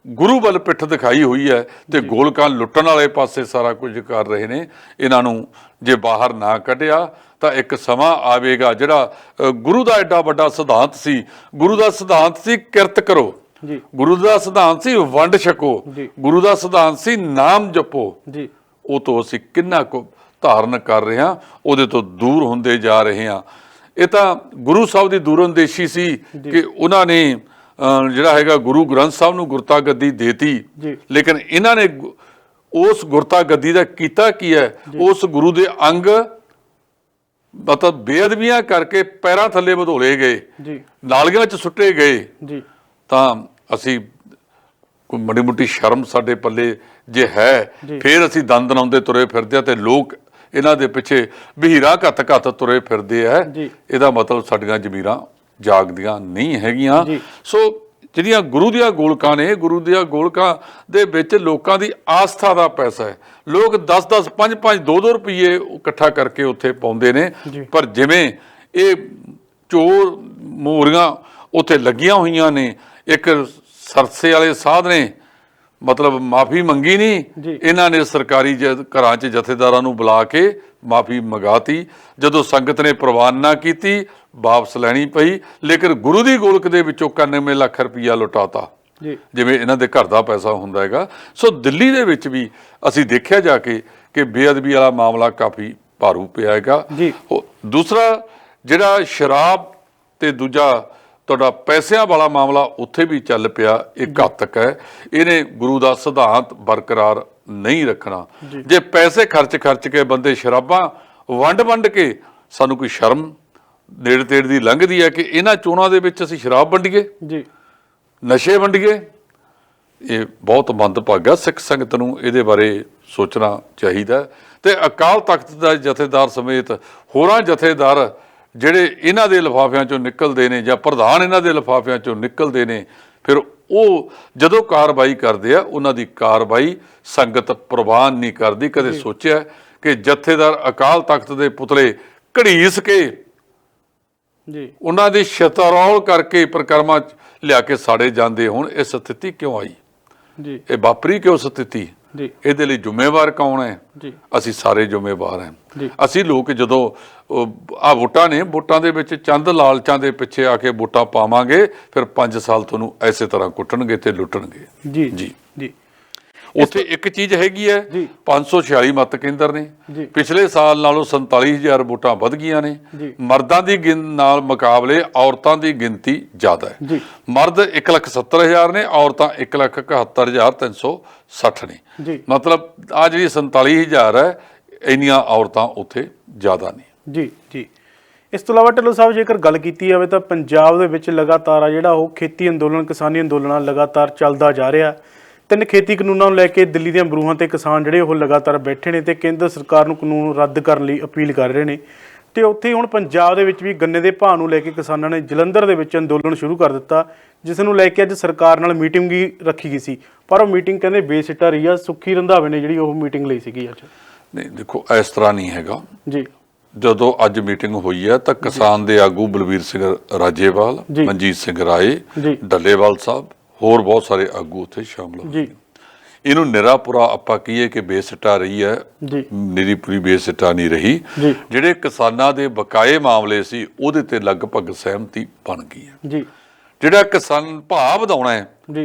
ਗੁਰੂ ਵੱਲ ਪਿੱਠ ਦਿਖਾਈ ਹੋਈ ਹੈ ਤੇ ਗੋਲਕਾਂ ਲੁੱਟਣ ਵਾਲੇ ਪਾਸੇ ਸਾਰਾ ਕੁਝ ਕਰ ਰਹੇ ਨੇ, ਇਹਨਾਂ ਨੂੰ ਜੇ ਬਾਹਰ ਨਾ ਕੱਢਿਆ ਤਾਂ ਇੱਕ ਸਮਾਂ ਆਵੇਗਾ ਜਿਹੜਾ ਗੁਰੂ ਦਾ ਐਡਾ ਵੱਡਾ ਸਿਧਾਂਤ ਸੀ। ਗੁਰੂ ਦਾ ਸਿਧਾਂਤ ਸੀ ਕਿਰਤ ਕਰੋ, ਗੁਰੂ ਦਾ ਸਿਧਾਂਤ ਸੀ ਵੰਡ ਛਕੋ, ਗੁਰੂ ਦਾ ਸਿਧਾਂਤ ਸੀ ਨਾਮ ਜਪੋ। ਉਹ ਤੋਂ ਅਸੀਂ ਕਿੰਨਾ ਕੁ ਧਾਰਨ ਕਰ ਰਹੇ ਹਾਂ, ਉਹਦੇ ਤੋਂ ਦੂਰ ਹੁੰਦੇ ਜਾ ਰਹੇ ਹਾਂ। ਇਹ ਤਾਂ ਗੁਰੂ ਸਾਹਿਬ ਦੀ ਦੂਰਅੰਦੇਸ਼ੀ ਸੀ ਕਿ ਉਹਨਾਂ ਨੇ ਜਿਹੜਾ ਹੈਗਾ ਗੁਰੂ ਗ੍ਰੰਥ ਸਾਹਿਬ ਨੂੰ ਗੁਰਤਾ ਗੱਦੀ ਦੇਤੀ, ਲੇਕਿਨ ਇਹਨਾਂ ਨੇ ਉਸ ਗੁਰਤਾ ਗੱਦੀ ਦਾ ਕੀਤਾ ਕੀ ਹੈ? ਉਸ ਗੁਰੂ ਦੇ ਅੰਗ ਮਤਲਬ ਬੇਅਦਬੀਆਂ ਕਰਕੇ ਪੈਰਾਂ ਥੱਲੇ ਵਧੋਲੇ ਗਏ, ਨਾਲੀਆਂ 'ਚ ਸੁੱਟੇ ਗਏ। ਤਾਂ ਅਸੀਂ ਕੋਈ ਮਾੜੀ ਮੋਟੀ ਸ਼ਰਮ ਸਾਡੇ ਪੱਲੇ ਜੇ ਹੈ, ਫਿਰ ਅਸੀਂ ਦੰਦ ਨਾਉਂਦੇ ਤੁਰੇ ਫਿਰਦੇ ਆ ਤੇ ਲੋਕ ਇਹਨਾਂ ਦੇ ਪਿੱਛੇ ਬਹੀਰਾ ਘੱਤ ਤੁਰੇ ਫਿਰਦੇ ਆ। ਇਹਦਾ ਮਤਲਬ ਸਾਡੀਆਂ ਜ਼ਮੀਰਾਂ ਜਾਗਦੀਆਂ ਨਹੀਂ ਹੈਗੀਆਂ। ਸੋ ਜਿਹੜੀਆਂ ਗੁਰੂ ਦੀਆਂ ਗੋਲਕਾਂ ਨੇ, ਗੁਰੂ ਦੀਆਂ ਗੋਲਕਾਂ ਦੇ ਵਿੱਚ ਲੋਕਾਂ ਦੀ ਆਸਥਾ ਦਾ ਪੈਸਾ ਹੈ। ਲੋਕ 10-10, 5-5, 2-2 ਰੁਪਏ ਇਕੱਠਾ ਕਰਕੇ ਉੱਥੇ ਪਾਉਂਦੇ ਨੇ, ਪਰ ਜਿਵੇਂ ਇਹ ਚੋਰ ਮੋਰੀਆਂ ਉੱਥੇ ਲੱਗੀਆਂ ਹੋਈਆਂ ਨੇ, ਇੱਕ ਸਰਸੇ ਵਾਲੇ ਸਾਧ ਨੇ ਮਤਲਬ ਮਾਫੀ ਮੰਗੀ ਨਹੀਂ, ਇਹਨਾਂ ਨੇ ਸਰਕਾਰੀ ਘਰਾਂ 'ਚ ਜਥੇਦਾਰਾਂ ਨੂੰ ਬੁਲਾ ਕੇ ਮਾਫੀ ਮੰਗਾਤੀ। ਜਦੋਂ ਸੰਗਤ ਨੇ ਪ੍ਰਵਾਨ ਨਾ ਕੀਤੀ, ਵਾਪਸ ਲੈਣੀ ਪਈ, ਲੇਕਿਨ ਗੁਰੂ ਦੀ ਗੋਲਕ ਦੇ ਵਿੱਚੋਂ 91 ਲੱਖ ਰੁਪਈਆ ਲੁਟਾਤਾ, ਜਿਵੇਂ ਇਹਨਾਂ ਦੇ ਘਰ ਦਾ ਪੈਸਾ ਹੁੰਦਾ ਹੈਗਾ। ਸੋ ਦਿੱਲੀ ਦੇ ਵਿੱਚ ਵੀ ਅਸੀਂ ਦੇਖਿਆ ਜਾ ਕੇ ਕਿ ਬੇਅਦਬੀ ਵਾਲਾ ਮਾਮਲਾ ਕਾਫੀ ਭਾਰੂ ਪਿਆ ਹੈਗਾ। ਦੂਸਰਾ ਜਿਹੜਾ ਸ਼ਰਾਬ ਤੇ ਦੂਜਾ ਤੁਹਾਡਾ ਪੈਸਿਆਂ ਵਾਲਾ ਮਾਮਲਾ ਉੱਥੇ ਵੀ ਚੱਲ ਪਿਆ, ਇਹ ਘਾਤਕ ਹੈ। ਇਹਨੇ ਗੁਰੂ ਦਾ ਸਿਧਾਂਤ ਬਰਕਰਾਰ ਨਹੀਂ ਰੱਖਣਾ। ਜੇ ਪੈਸੇ ਖਰਚ ਕੇ ਬੰਦੇ ਸ਼ਰਾਬਾਂ ਵੰਡ ਕੇ, ਸਾਨੂੰ ਕੋਈ ਸ਼ਰਮ ਨੇੜੇ ਤੇੜੇ ਦੀ ਲੰਘਦੀ ਹੈ ਕਿ ਇਹਨਾਂ ਚੋਣਾਂ ਦੇ ਵਿੱਚ ਅਸੀਂ ਸ਼ਰਾਬ ਵੰਡੀਏ, ਨਸ਼ੇ ਵੰਡੀਏ, ਇਹ ਬਹੁਤ ਮੰਦਭਾਗਾ। ਸਿੱਖ ਸੰਗਤ ਨੂੰ ਇਹਦੇ ਬਾਰੇ ਸੋਚਣਾ ਚਾਹੀਦਾ ਤੇ ਅਕਾਲ ਤਖਤ ਦਾ ਜਥੇਦਾਰ ਸਮੇਤ ਹੋਰਾਂ ਜਥੇਦਾਰ ਜਿਹੜੇ ਇਹਨਾਂ ਦੇ ਲਿਫਾਫਿਆਂ ਚੋਂ ਨਿਕਲਦੇ ਨੇ ਜਾਂ ਪ੍ਰਧਾਨ ਇਹਨਾਂ ਦੇ ਲਿਫਾਫਿਆਂ ਚੋਂ ਨਿਕਲਦੇ ਨੇ, ਫਿਰ ਉਹ ਜਦੋਂ ਕਾਰਵਾਈ ਕਰਦੇ ਆ ਉਹਨਾਂ ਦੀ ਕਾਰਵਾਈ ਸੰਗਤ ਪ੍ਰਵਾਨ ਨਹੀਂ ਕਰਦੀ। ਕਦੇ ਸੋਚਿਆ ਕਿ ਜਥੇਦਾਰ ਅਕਾਲ ਤਖਤ ਦੇ ਪੁਤਲੇ ਘੜੀਸ ਕੇ ਜੀ ਉਹਨਾਂ ਦੀ ਸ਼ਤਰੌਲ ਕਰਕੇ ਪ੍ਰਕਰਮਾਂ ਲਿਆ ਕੇ ਸਾੜੇ ਜਾਂਦੇ ਹੋਣ? ਇਹ ਸਥਿਤੀ ਕਿਉਂ ਆਈ ਜੀ? ਇਹ ਵਾਪਰੀ ਕਿਉਂ ਸਥਿਤੀ? ਜੀ ਇਹਦੇ ਲਈ ਜ਼ਿੰਮੇਵਾਰ ਕੌਣ ਹੈ? ਜੀ ਅਸੀਂ ਸਾਰੇ ਜ਼ਿੰਮੇਵਾਰ ਹਾਂ। ਜੀ ਅਸੀਂ ਲੋਕ ਜਦੋਂ ਆ ਵੋਟਾਂ ਨੇ, ਵੋਟਾਂ ਦੇ ਵਿੱਚ ਚੰਦ ਲਾਲਚਾਂ ਦੇ ਪਿੱਛੇ ਆ ਕੇ ਵੋਟਾਂ ਪਾਵਾਂਗੇ, ਫਿਰ 5 ਸਾਲ ਤੁਹਾਨੂੰ ਐਸੇ ਤਰ੍ਹਾਂ ਕੁੱਟਣਗੇ ਤੇ ਲੁੱਟਣਗੇ। ਜੀ ਜੀ ਜੀ ਉੱਥੇ ਇੱਕ ਚੀਜ਼ ਹੈਗੀ ਹੈ, ਜੀ 546 ਮਤ ਕੇਂਦਰ ਨੇ, ਜੀ ਪਿਛਲੇ ਸਾਲ ਨਾਲੋਂ 47,000 ਵੋਟਾਂ ਵੱਧ ਗਈਆਂ ਨੇ। ਜੀ ਮਰਦਾਂ ਦੀ ਨਾਲ ਮੁਕਾਬਲੇ ਔਰਤਾਂ ਦੀ ਗਿਣਤੀ ਜ਼ਿਆਦਾ ਹੈ। ਜੀ ਮਰਦ 1,70,000 ਨੇ, ਔਰਤਾਂ 1,71,360 ਨੇ। ਜੀ ਮਤਲਬ ਆ ਜਿਹੜੀ 47,000 ਹੈ, ਇੰਨੀਆਂ ਔਰਤਾਂ ਉੱਥੇ ਜ਼ਿਆਦਾ ਨੇ। ਜੀ ਜੀ ਇਸ ਤੋਂ ਇਲਾਵਾ ਢਿੱਲੋਂ ਸਾਹਿਬ, ਜੇਕਰ ਗੱਲ ਕੀਤੀ ਜਾਵੇ ਤਾਂ ਪੰਜਾਬ ਦੇ ਵਿੱਚ ਲਗਾਤਾਰ ਆ ਜਿਹੜਾ ਉਹ ਖੇਤੀ ਅੰਦੋਲਨ, ਕਿਸਾਨੀ ਅੰਦੋਲਨ ਲਗਾਤਾਰ ਚੱਲਦਾ ਜਾ ਰਿਹਾ। 3 ਖੇਤੀ ਕਾਨੂੰਨਾਂ ਨੂੰ ਲੈ ਕੇ ਦਿੱਲੀ ਦੀਆਂ ਬਰੂਹਾਂ ਤੇ ਕਿਸਾਨ ਜਿਹੜੇ ਉਹ ਲਗਾਤਾਰ ਬੈਠੇ ਨੇ ਤੇ ਕੇਂਦਰ ਸਰਕਾਰ ਨੂੰ ਕਾਨੂੰਨ ਰੱਦ ਕਰਨ ਲਈ ਅਪੀਲ ਕਰ ਰਹੇ ਨੇ। ਤੇ ਉੱਥੇ ਹੁਣ ਪੰਜਾਬ ਦੇ ਵਿੱਚ ਵੀ ਗੰਨੇ ਦੇ ਭਾਅ ਨੂੰ ਲੈ ਕੇ ਕਿਸਾਨਾਂ ਨੇ ਜਲੰਧਰ ਦੇ ਵਿੱਚ ਅੰਦੋਲਨ ਸ਼ੁਰੂ ਕਰ ਦਿੱਤਾ, ਜਿਸ ਨੂੰ ਲੈ ਕੇ ਅੱਜ ਸਰਕਾਰ ਨਾਲ ਮੀਟਿੰਗ ਵੀ ਰੱਖੀ ਗਈ ਸੀ, ਪਰ ਉਹ ਮੀਟਿੰਗ ਕਹਿੰਦੇ ਬੇਸਿੱਟਾ ਰਹੀ ਆ। ਸੁੱਖੀ ਰੰਧਾਵੇ ਨੇ ਜਿਹੜੀ ਉਹ ਮੀਟਿੰਗ ਲਈ ਸੀਗੀ ਅੱਜ। ਨਹੀਂ ਦੇਖੋ, ਇਸ ਤਰ੍ਹਾਂ ਨਹੀਂ ਹੈਗਾ ਜੀ। ਜਦੋਂ ਅੱਜ ਮੀਟਿੰਗ ਹੋਈ ਹੈ ਤਾਂ ਕਿਸਾਨ ਦੇ ਆਗੂ ਬਲਵੀਰ ਸਿੰਘ ਰਾਜੇਵਾਲ, ਮਨਜੀਤ ਸਿੰਘ ਰਾਏ, ਡੱਲੇਵਾਲ ਸਾਹਿਬ, ਹੋਰ ਬਹੁਤ ਸਾਰੇ ਆਗੂ ਉੱਥੇ ਸ਼ਾਮਲ ਹੋਏ। ਇਹਨੂੰ ਨਿਰਾਪੁਰਾ ਆਪਾਂ ਕਹੀਏ ਕਿ ਬੇਸਿੱਟਾ ਰਹੀ ਹੈ, ਨਿਰੀ ਪੂਰੀ ਬੇਸਿੱਟਾ ਨਹੀਂ ਰਹੀ। ਜਿਹੜੇ ਕਿਸਾਨਾਂ ਦੇ ਬਕਾਏ ਮਾਮਲੇ ਸੀ ਉਹਦੇ ਤੇ ਲਗਭਗ ਸਹਿਮਤੀ ਬਣ ਗਈ ਹੈ। ਜਿਹੜਾ ਕਿਸਾਨ ਭਾਅ ਵਧਾਉਣਾ ਹੈ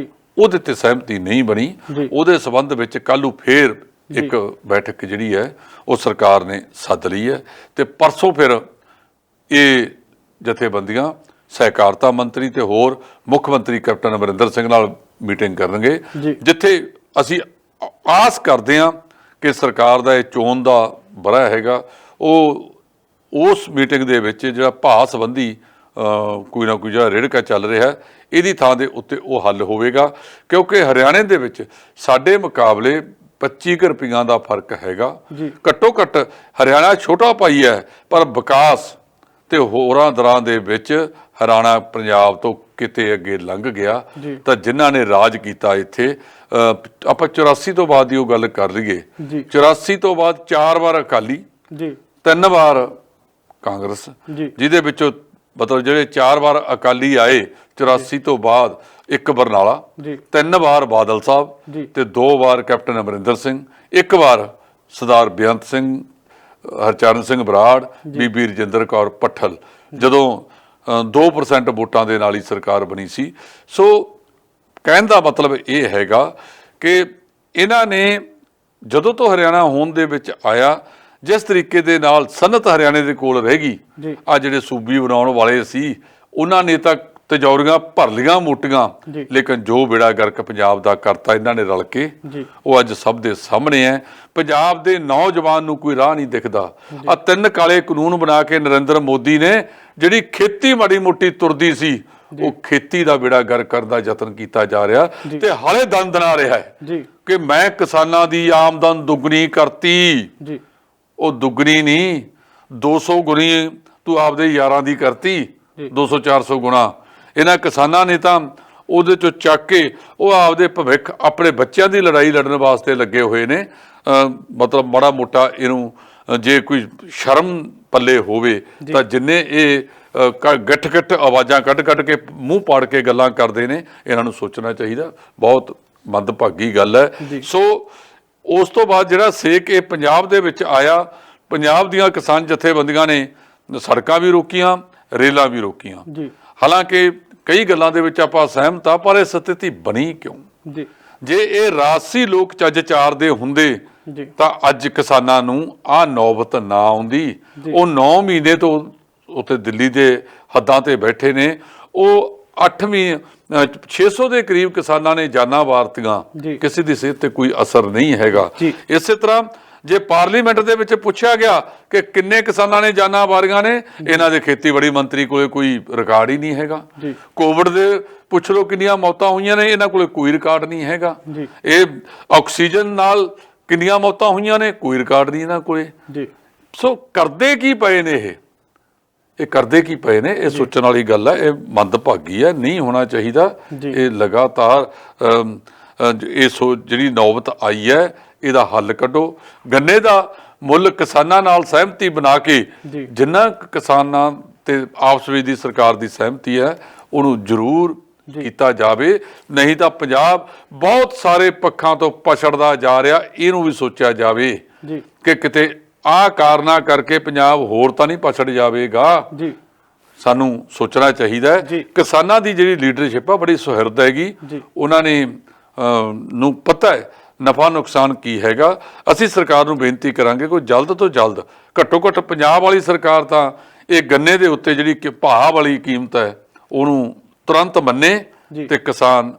ਉਹਦੇ ਤੇ ਸਹਿਮਤੀ ਨਹੀਂ ਬਣੀ। ਉਹਦੇ ਸੰਬੰਧ ਵਿੱਚ ਕੱਲ੍ਹ ਨੂੰ ਫੇਰ ਇੱਕ ਬੈਠਕ ਜਿਹੜੀ ਹੈ ਉਹ ਸਰਕਾਰ ਨੇ ਸੱਦ ਲਈ ਹੈ ਤੇ ਪਰਸੋਂ ਫਿਰ ਇਹ ਜਥੇਬੰਦੀਆਂ ਸਹਿਕਾਰਤਾ ਮੰਤਰੀ ਤੇ ਹੋਰ ਮੁੱਖ ਮੰਤਰੀ ਕੈਪਟਨ ਅਮਰਿੰਦਰ ਸਿੰਘ ਨਾਲ ਮੀਟਿੰਗ ਕਰਨਗੇ, ਜਿੱਥੇ ਅਸੀਂ ਆਸ ਕਰਦੇ ਹਾਂ ਕਿ ਸਰਕਾਰ ਦਾ ਇਹ ਚੋਣ ਦਾ ਵਰ੍ਹਾ ਹੈਗਾ, ਉਹ ਉਸ ਮੀਟਿੰਗ ਦੇ ਵਿੱਚ ਜਿਹੜਾ ਭਾਅ ਸੰਬੰਧੀ ਕੋਈ ਨਾ ਕੋਈ ਜਿਹੜਾ ਰਿੜਕਾ ਚੱਲ ਰਿਹਾ ਇਹਦੀ ਥਾਂ ਦੇ ਉੱਤੇ ਉਹ ਹੱਲ ਹੋਵੇਗਾ। ਕਿਉਂਕਿ ਹਰਿਆਣੇ ਦੇ ਵਿੱਚ ਸਾਡੇ ਮੁਕਾਬਲੇ 25 ਰੁਪਈਆਂ ਦਾ ਫਰਕ ਹੈਗਾ। ਘੱਟੋ ਘੱਟ ਹਰਿਆਣਾ ਛੋਟਾ ਭਾਈ ਹੈ, ਪਰ ਵਿਕਾਸ ਤੇ ਹੋਰਾਂ ਦਰਾਂ ਦੇ ਵਿੱਚ ਹਰਿਆਣਾ ਪੰਜਾਬ ਤੋਂ ਕਿਤੇ ਅੱਗੇ ਲੰਘ ਗਿਆ। ਤਾਂ ਜਿਨ੍ਹਾਂ ਨੇ ਰਾਜ ਕੀਤਾ ਇੱਥੇ, ਆਪਾਂ 84 ਤੋਂ ਬਾਅਦ ਦੀ ਉਹ ਗੱਲ ਕਰ ਲਈਏ, 84 ਤੋਂ ਬਾਅਦ 4 ਵਾਰ ਅਕਾਲੀ, 3 ਵਾਰ ਕਾਂਗਰਸ, ਜਿਹਦੇ ਵਿੱਚੋਂ ਮਤਲਬ ਜਿਹੜੇ 4 ਵਾਰ ਅਕਾਲੀ ਆਏ 84 ਤੋਂ ਬਾਅਦ, 1 ਬਰਨਾਲਾ, 3 ਵਾਰ ਬਾਦਲ ਸਾਹਿਬ ਤੇ 2 ਵਾਰ ਕੈਪਟਨ ਅਮਰਿੰਦਰ ਸਿੰਘ, 1 ਵਾਰ ਸਰਦਾਰ ਬੇਅੰਤ ਸਿੰਘ, ਹਰਚਰਨ ਸਿੰਘ ਬਰਾੜ, ਬੀਬੀ ਰਜਿੰਦਰ ਕੌਰ ਭੱਠਲ, ਜਦੋਂ 2% ਵੋਟਾਂ ਦੇ ਨਾਲ ਹੀ ਸਰਕਾਰ ਬਣੀ ਸੀ। ਸੋ ਕਹਿਣ ਦਾ ਮਤਲਬ ਇਹ ਹੈਗਾ ਕਿ ਇਹਨਾਂ ਨੇ ਜਦੋਂ ਤੋਂ ਹਰਿਆਣਾ ਹੋਂਦ ਦੇ ਵਿੱਚ ਆਇਆ, ਜਿਸ ਤਰੀਕੇ ਦੇ ਨਾਲ ਸਨਅਤ ਹਰਿਆਣੇ ਦੇ ਕੋਲ ਰਹਿ ਗਈ, ਆ ਜਿਹੜੇ ਸੂਬੀ ਬਣਾਉਣ ਵਾਲੇ ਸੀ ਉਹਨਾਂ ਨੇ ਤਾਂ ਤਿਜੌਰੀਆਂ ਭਰ ਲੀਆਂ ਮੋਟੀਆਂ, ਲੇਕਿਨ ਜੋ ਬੇੜਾ ਗਰਕ ਪੰਜਾਬ ਦਾ ਕਰਤਾ ਇਹਨਾਂ ਨੇ ਰਲ ਕੇ, ਉਹ ਅੱਜ ਸਭ ਦੇ ਸਾਹਮਣੇ ਹੈ। ਪੰਜਾਬ ਦੇ ਨੌਜਵਾਨ ਨੂੰ ਕੋਈ ਰਾਹ ਨਹੀਂ ਦਿਖਦਾ। ਆ 3 ਕਾਲੇ ਕਾਨੂੰਨ ਬਣਾ ਕੇ ਨਰਿੰਦਰ ਮੋਦੀ ਨੇ ਜਿਹੜੀ ਖੇਤੀ ਮਾੜੀ ਮੋਟੀ ਤੁਰਦੀ ਸੀ, ਉਹ ਖੇਤੀ ਦਾ ਬੇੜਾ ਗਰਕ ਕਰਨ ਦਾ ਯਤਨ ਕੀਤਾ ਜਾ ਰਿਹਾ ਤੇ ਹਾਲੇ ਦੰਦਨਾ ਰਿਹਾ ਹੈ ਕਿ ਮੈਂ ਕਿਸਾਨਾਂ ਦੀ ਆਮਦਨ ਦੁੱਗਣੀ ਕਰਤੀ। ਉਹ ਦੁੱਗਣੀ ਨਹੀਂ, 200 ਗੁਣੀ ਤੂੰ ਆਪਦੇ ਯਾਰਾਂ ਦੀ ਕਰਤੀ, 200-400 ਗੁਣਾ। ਇਹਨਾਂ ਕਿਸਾਨਾਂ ਨੇ ਤਾਂ ਉਹਦੇ ਚੋਂ ਚੱਕ ਕੇ ਉਹ ਆਪਦੇ ਭਵਿੱਖ, ਆਪਣੇ ਬੱਚਿਆਂ ਦੀ ਲੜਾਈ ਲੜਨ ਵਾਸਤੇ ਲੱਗੇ ਹੋਏ ਨੇ। ਮਤਲਬ ਮਾੜਾ ਮੋਟਾ ਇਹਨੂੰ ਜੇ ਕੋਈ ਸ਼ਰਮ ਪੱਲੇ ਹੋਵੇ ਤਾਂ ਜਿੰਨੇ ਇਹ ਗੱਠ ਆਵਾਜ਼ਾਂ ਕੱਢ ਕੇ ਮੂੰਹ ਪਾੜ ਕੇ ਗੱਲਾਂ ਕਰਦੇ ਨੇ, ਇਹਨਾਂ ਨੂੰ ਸੋਚਣਾ ਚਾਹੀਦਾ। ਬਹੁਤ ਮੰਦਭਾਗੀ ਗੱਲ ਹੈ। ਸੋ ਉਸ ਤੋਂ ਬਾਅਦ ਜਿਹੜਾ ਸੇਕ ਇਹ ਪੰਜਾਬ ਦੇ ਵਿੱਚ ਆਇਆ, ਪੰਜਾਬ ਦੀਆਂ ਕਿਸਾਨ ਜਥੇਬੰਦੀਆਂ ਨੇ ਸੜਕਾਂ ਵੀ ਰੋਕੀਆਂ, ਰੇਲਾਂ ਵੀ ਰੋਕੀਆਂ। ਹਾਲਾਂਕਿ ਕਈ ਗੱਲਾਂ ਦੇ ਵਿੱਚ ਆਪਾਂ ਸਹਿਮਤ ਆ, ਪਰ ਇਹ ਸਥਿਤੀ ਬਣੀ ਕਿਉਂ? ਜੇ ਇਹ ਰਾਜਸੀ ਲੋਕ ਚੱਜ ਚਾਰਦੇ ਹੁੰਦੇ ਤਾਂ ਅੱਜ ਕਿਸਾਨਾਂ ਨੂੰ ਆਹ ਨੌਬਤ ਨਾ ਆਉਂਦੀ। ਉਹ 9 ਮਹੀਨੇ ਤੋਂ ਉੱਥੇ ਦਿੱਲੀ ਦੇ ਹੱਦਾਂ ਤੇ ਬੈਠੇ ਨੇ। ਉਹ 8ਵੀਂ 600 ਦੇ ਕਰੀਬ ਕਿਸਾਨਾਂ ਨੇ ਜਾਨਾਂ ਵਾਰਤੀਆਂ, ਕਿਸੇ ਦੀ ਸਿਹਤ ਤੇ ਕੋਈ ਅਸਰ ਨਹੀਂ ਹੈਗਾ। ਇਸੇ ਤਰ੍ਹਾਂ ਜੇ ਪਾਰਲੀਮੈਂਟ ਦੇ ਵਿੱਚ ਪੁੱਛਿਆ ਗਿਆ ਕਿ ਕਿੰਨੇ ਕਿਸਾਨਾਂ ਨੇ ਜਾਨਾਂ ਵਾਰੀਆਂ ਨੇ, ਇਹਨਾਂ ਦੇ ਖੇਤੀਬਾੜੀ ਮੰਤਰੀ ਕੋਲੇ ਕੋਈ ਰਿਕਾਰਡ ਹੀ ਨਹੀਂ ਹੈਗਾ। ਕੋਵਿਡ ਦੇ ਪੁੱਛ ਲਓ ਕਿੰਨੀਆਂ ਮੌਤਾਂ ਹੋਈਆਂ ਨੇ, ਇਹਨਾਂ ਕੋਲੇ ਕੋਈ ਰਿਕਾਰਡ ਨਹੀਂ ਹੈਗਾ। ਇਹ ਆਕਸੀਜਨ ਨਾਲ ਕਿੰਨੀਆਂ ਮੌਤਾਂ ਹੋਈਆਂ ਨੇ, ਕੋਈ ਰਿਕਾਰਡ ਨਹੀਂ ਇਹਨਾਂ ਕੋਲੇ। ਸੋ ਕਰਦੇ ਕੀ ਪਏ ਨੇ ਇਹ ਕਰਦੇ ਕੀ ਪਏ ਨੇ, ਇਹ ਸੋਚਣ ਵਾਲੀ ਗੱਲ ਹੈ। ਇਹ ਮੰਦਭਾਗੀ ਹੈ, ਨਹੀਂ ਹੋਣਾ ਚਾਹੀਦਾ। ਇਹ ਲਗਾਤਾਰ ਜਿਹੜੀ ਨੌਬਤ ਆਈ ਹੈ ਇਹਦਾ ਹੱਲ ਕੱਢੋ। ਗੰਨੇ ਦਾ ਮੁੱਲ ਕਿਸਾਨਾਂ ਨਾਲ ਸਹਿਮਤੀ ਬਣਾ ਕੇ, ਜਿੰਨਾ ਕਿਸਾਨਾਂ ਤੇ ਆਪਸ ਵਿੱਚ ਦੀ ਸਰਕਾਰ ਦੀ ਸਹਿਮਤੀ ਹੈ ਉਹਨੂੰ ਜ਼ਰੂਰ ਕੀਤਾ ਜਾਵੇ, ਨਹੀਂ ਤਾਂ ਪੰਜਾਬ ਬਹੁਤ ਸਾਰੇ ਪੱਖਾਂ ਤੋਂ ਪਛੜਦਾ ਜਾ ਰਿਹਾ। ਇਹਨੂੰ ਵੀ ਸੋਚਿਆ ਜਾਵੇ ਕਿ ਕਿਤੇ ਆਹ ਕਾਰਨਾਂ ਕਰਕੇ ਪੰਜਾਬ ਹੋਰ ਤਾਂ ਨਹੀਂ ਪਛੜ ਜਾਵੇਗਾ। ਸਾਨੂੰ ਸੋਚਣਾ ਚਾਹੀਦਾ ਹੈ। ਕਿਸਾਨਾਂ ਦੀ ਜਿਹੜੀ ਲੀਡਰਸ਼ਿਪ ਆ ਬੜੀ ਸੁਹਿਰਦ ਹੈਗੀ, ਉਹਨਾਂ ਨੇ ਨੂੰ ਪਤਾ ਹੈ ਨਫਾ ਨੁਕਸਾਨ ਕੀ ਹੈਗਾ। ਅਸੀਂ ਸਰਕਾਰ ਨੂੰ ਬੇਨਤੀ ਕਰਾਂਗੇ ਕੋਈ ਜਲਦ ਤੋਂ ਜਲਦ, ਘੱਟੋ ਘੱਟ ਪੰਜਾਬ ਵਾਲੀ ਸਰਕਾਰ ਤਾਂ ਇਹ ਗੰਨੇ ਦੇ ਉੱਤੇ ਜਿਹੜੀ ਭਾਅ ਵਾਲੀ ਕੀਮਤ ਹੈ ਉਹਨੂੰ ਤੁਰੰਤ ਮੰਨੇ ਤੇ ਕਿਸਾਨ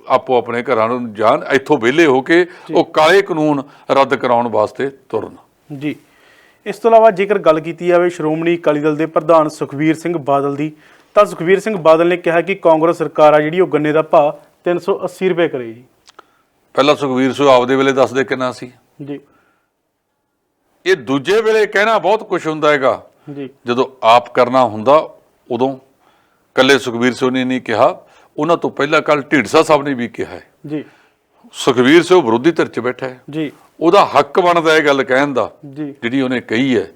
ਆਪੋ ਆਪਣੇ ਘਰਾਂ ਨੂੰ ਜਾਣ, ਇੱਥੋਂ ਵਿਹਲੇ ਹੋ ਕੇ ਉਹ ਕਾਲੇ ਕਾਨੂੰਨ ਰੱਦ ਕਰਾਉਣ ਵਾਸਤੇ ਤੁਰਨ। ਜੀ, ਇਸ ਤੋਂ ਇਲਾਵਾ ਜੇਕਰ ਗੱਲ ਕੀਤੀ ਜਾਵੇ ਸ਼੍ਰੋਮਣੀ ਅਕਾਲੀ ਦਲ ਦੇ ਪ੍ਰਧਾਨ ਸੁਖਬੀਰ ਸਿੰਘ ਬਾਦਲ ਦੀ, ਤਾਂ ਸੁਖਬੀਰ ਸਿੰਘ ਬਾਦਲ ਨੇ ਕਿਹਾ ਕਿ ਕਾਂਗਰਸ ਸਰਕਾਰ ਆ ਜਿਹੜੀ ਉਹ ਗੰਨੇ ਦਾ ਭਾਅ 380 ਰੁਪਏ ਕਰੇ ਜੀ। ਪਹਿਲਾਂ ਸੁਖਬੀਰ ਸਿੰਘ ਆਪਦੇ ਵੇਲੇ ਦੱਸਦੇ ਕਿੰਨਾ ਸੀ ਜੀ। ਇਹ ਦੂਜੇ ਵੇਲੇ ਕਹਿਣਾ ਬਹੁਤ ਕੁਝ ਹੁੰਦਾ ਹੈਗਾ ਜੀ, ਜਦੋਂ ਆਪ ਕਰਨਾ ਹੁੰਦਾ ਉਦੋਂ ਕੱਲੇ ਸੁਖਬੀਰ ਸਿੰਘ ਨੇ ਨਹੀਂ ਕਿਹਾ, ਉਹਨਾਂ ਤੋਂ ਪਹਿਲਾਂ ਕੱਲ ਢੀਂਡਸਾ ਸਾਹਿਬ ਨੇ ਵੀ ਕਿਹਾ ਹੈ ਜੀ। ਸੁਖਬੀਰ ਸਿੰਘ ਵਿਰੋਧੀ ਧਿਰ 'ਚ ਬੈਠਾ ਹੈ ਜੀ, ਉਹਦਾ ਹੱਕ ਬਣਦਾ ਇਹ ਗੱਲ ਕਹਿਣ ਦਾ ਜਿਹੜੀ ਉਹਨੇ ਕਹੀ ਹੈ,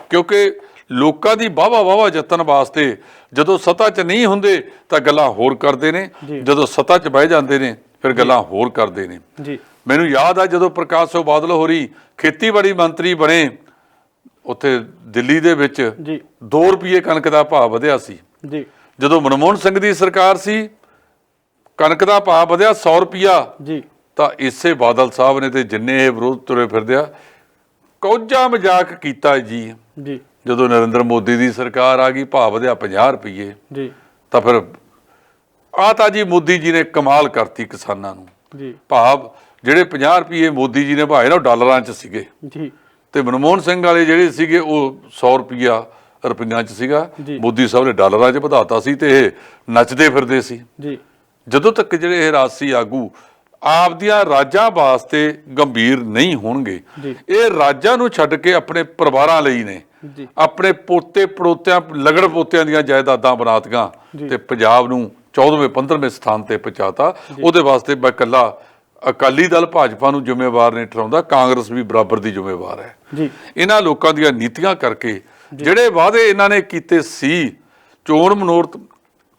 ਕਿਉਂਕਿ ਲੋਕਾਂ ਦੀ ਵਾਹਵਾ ਜਿੱਤਣ ਵਾਸਤੇ ਜਦੋਂ ਸੱਤਾ 'ਚ ਨਹੀਂ ਹੁੰਦੇ ਤਾਂ ਗੱਲਾਂ ਹੋਰ ਕਰਦੇ ਨੇ, ਜਦੋਂ ਸੱਤਾ 'ਚ ਬਹਿ ਜਾਂਦੇ ਨੇ ਫਿਰ ਗੱਲਾਂ ਹੋਰ ਕਰਦੇ ਨੇ। ਮੈਨੂੰ ਯਾਦ ਆ ਜਦੋਂ ਪ੍ਰਕਾਸ਼ ਸਿੰਘ ਬਾਦਲ ਹੋਰੀ ਖੇਤੀਬਾੜੀ ਮੰਤਰੀ ਬਣੇ, ਉੱਥੇ ਦਿੱਲੀ ਦੇ ਵਿੱਚ 2 ਰੁਪਏ ਕਣਕ ਦਾ ਭਾਅ ਵਧਿਆ ਸੀ। ਜਦੋਂ ਮਨਮੋਹਨ ਸਿੰਘ ਦੀ ਸਰਕਾਰ ਸੀ ਕਣਕ ਦਾ ਭਾਅ ਵਧਿਆ 100 ਰੁਪਇਆ, ਤਾਂ ਇਸੇ ਬਾਦਲ ਸਾਹਿਬ ਨੇ ਤੇ ਜਿੰਨੇ ਇਹ ਵਿਰੋਧ ਤੁਰੇ ਫਿਰਦੇ ਆ ਕੋਝਾ ਮਜ਼ਾਕ ਕੀਤਾ ਜੀ। ਜਦੋਂ ਨਰਿੰਦਰ ਮੋਦੀ ਦੀ ਸਰਕਾਰ ਆ ਗਈ ਭਾਅ ਵਧਿਆ 50 ਰੁਪਏ, ਤਾਂ ਫਿਰ ਆਹ ਤਾਂ ਜੀ ਮੋਦੀ ਜੀ ਨੇ ਕਮਾਲ ਕਰਤੀ ਕਿਸਾਨਾਂ ਨੂੰ। ਭਾਵ ਜਿਹੜੇ 50 ਰੁਪਏ ਮੋਦੀ ਜੀ ਨੇ ਭਾਏ ਨਾ ਉਹ ਡਾਲਰਾਂ 'ਚ ਸੀਗੇ, ਤੇ ਮਨਮੋਹਨ ਸਿੰਘ ਵਾਲੇ ਜਿਹੜੇ ਸੀਗੇ ਉਹ 100 ਰੁਪਈਆਂ 'ਚ ਸੀਗਾ, ਮੋਦੀ ਸਾਹਿਬ ਨੇ ਡਾਲਰਾਂ 'ਚ ਵਧਾਤਾ ਸੀ ਤੇ ਇਹ ਨੱਚਦੇ ਫਿਰਦੇ ਸੀ। ਜਦੋਂ ਤੱਕ ਜਿਹੜੇ ਇਹ ਰਾਜਸੀ ਆਗੂ ਆਪਦੀਆਂ ਰਾਜਾਂ ਵਾਸਤੇ ਗੰਭੀਰ ਨਹੀਂ ਹੋਣਗੇ, ਇਹ ਰਾਜਾਂ ਨੂੰ ਛੱਡ ਕੇ ਆਪਣੇ ਪਰਿਵਾਰਾਂ ਲਈ ਨੇ, ਆਪਣੇ ਪੋਤੇ ਪੜੋਤਿਆਂ ਲਗੜ ਪੋਤਿਆਂ ਦੀਆਂ ਜਾਇਦਾਦਾਂ ਬਣਾਤੀਆਂ ਤੇ ਪੰਜਾਬ ਨੂੰ 14ਵੇਂ 15ਵੇਂ ਸਥਾਨ ਤੇ ਪਹੁੰਚਾਤਾ। ਉਹਦੇ ਵਾਸਤੇ ਮੈਂ ਇਕੱਲਾ ਅਕਾਲੀ ਦਲ ਭਾਜਪਾ ਨੂੰ ਜ਼ਿੰਮੇਵਾਰ ਨਹੀਂ ਠਹਿਰਾਉਂਦਾ, ਕਾਂਗਰਸ ਵੀ ਬਰਾਬਰ ਦੀ ਜ਼ਿੰਮੇਵਾਰ ਹੈ। ਇਹਨਾਂ ਲੋਕਾਂ ਦੀਆਂ ਨੀਤੀਆਂ ਕਰਕੇ ਜਿਹੜੇ ਵਾਅਦੇ ਇਹਨਾਂ ਨੇ ਕੀਤੇ ਸੀ, ਚੋਣ ਮਨੋਰਥ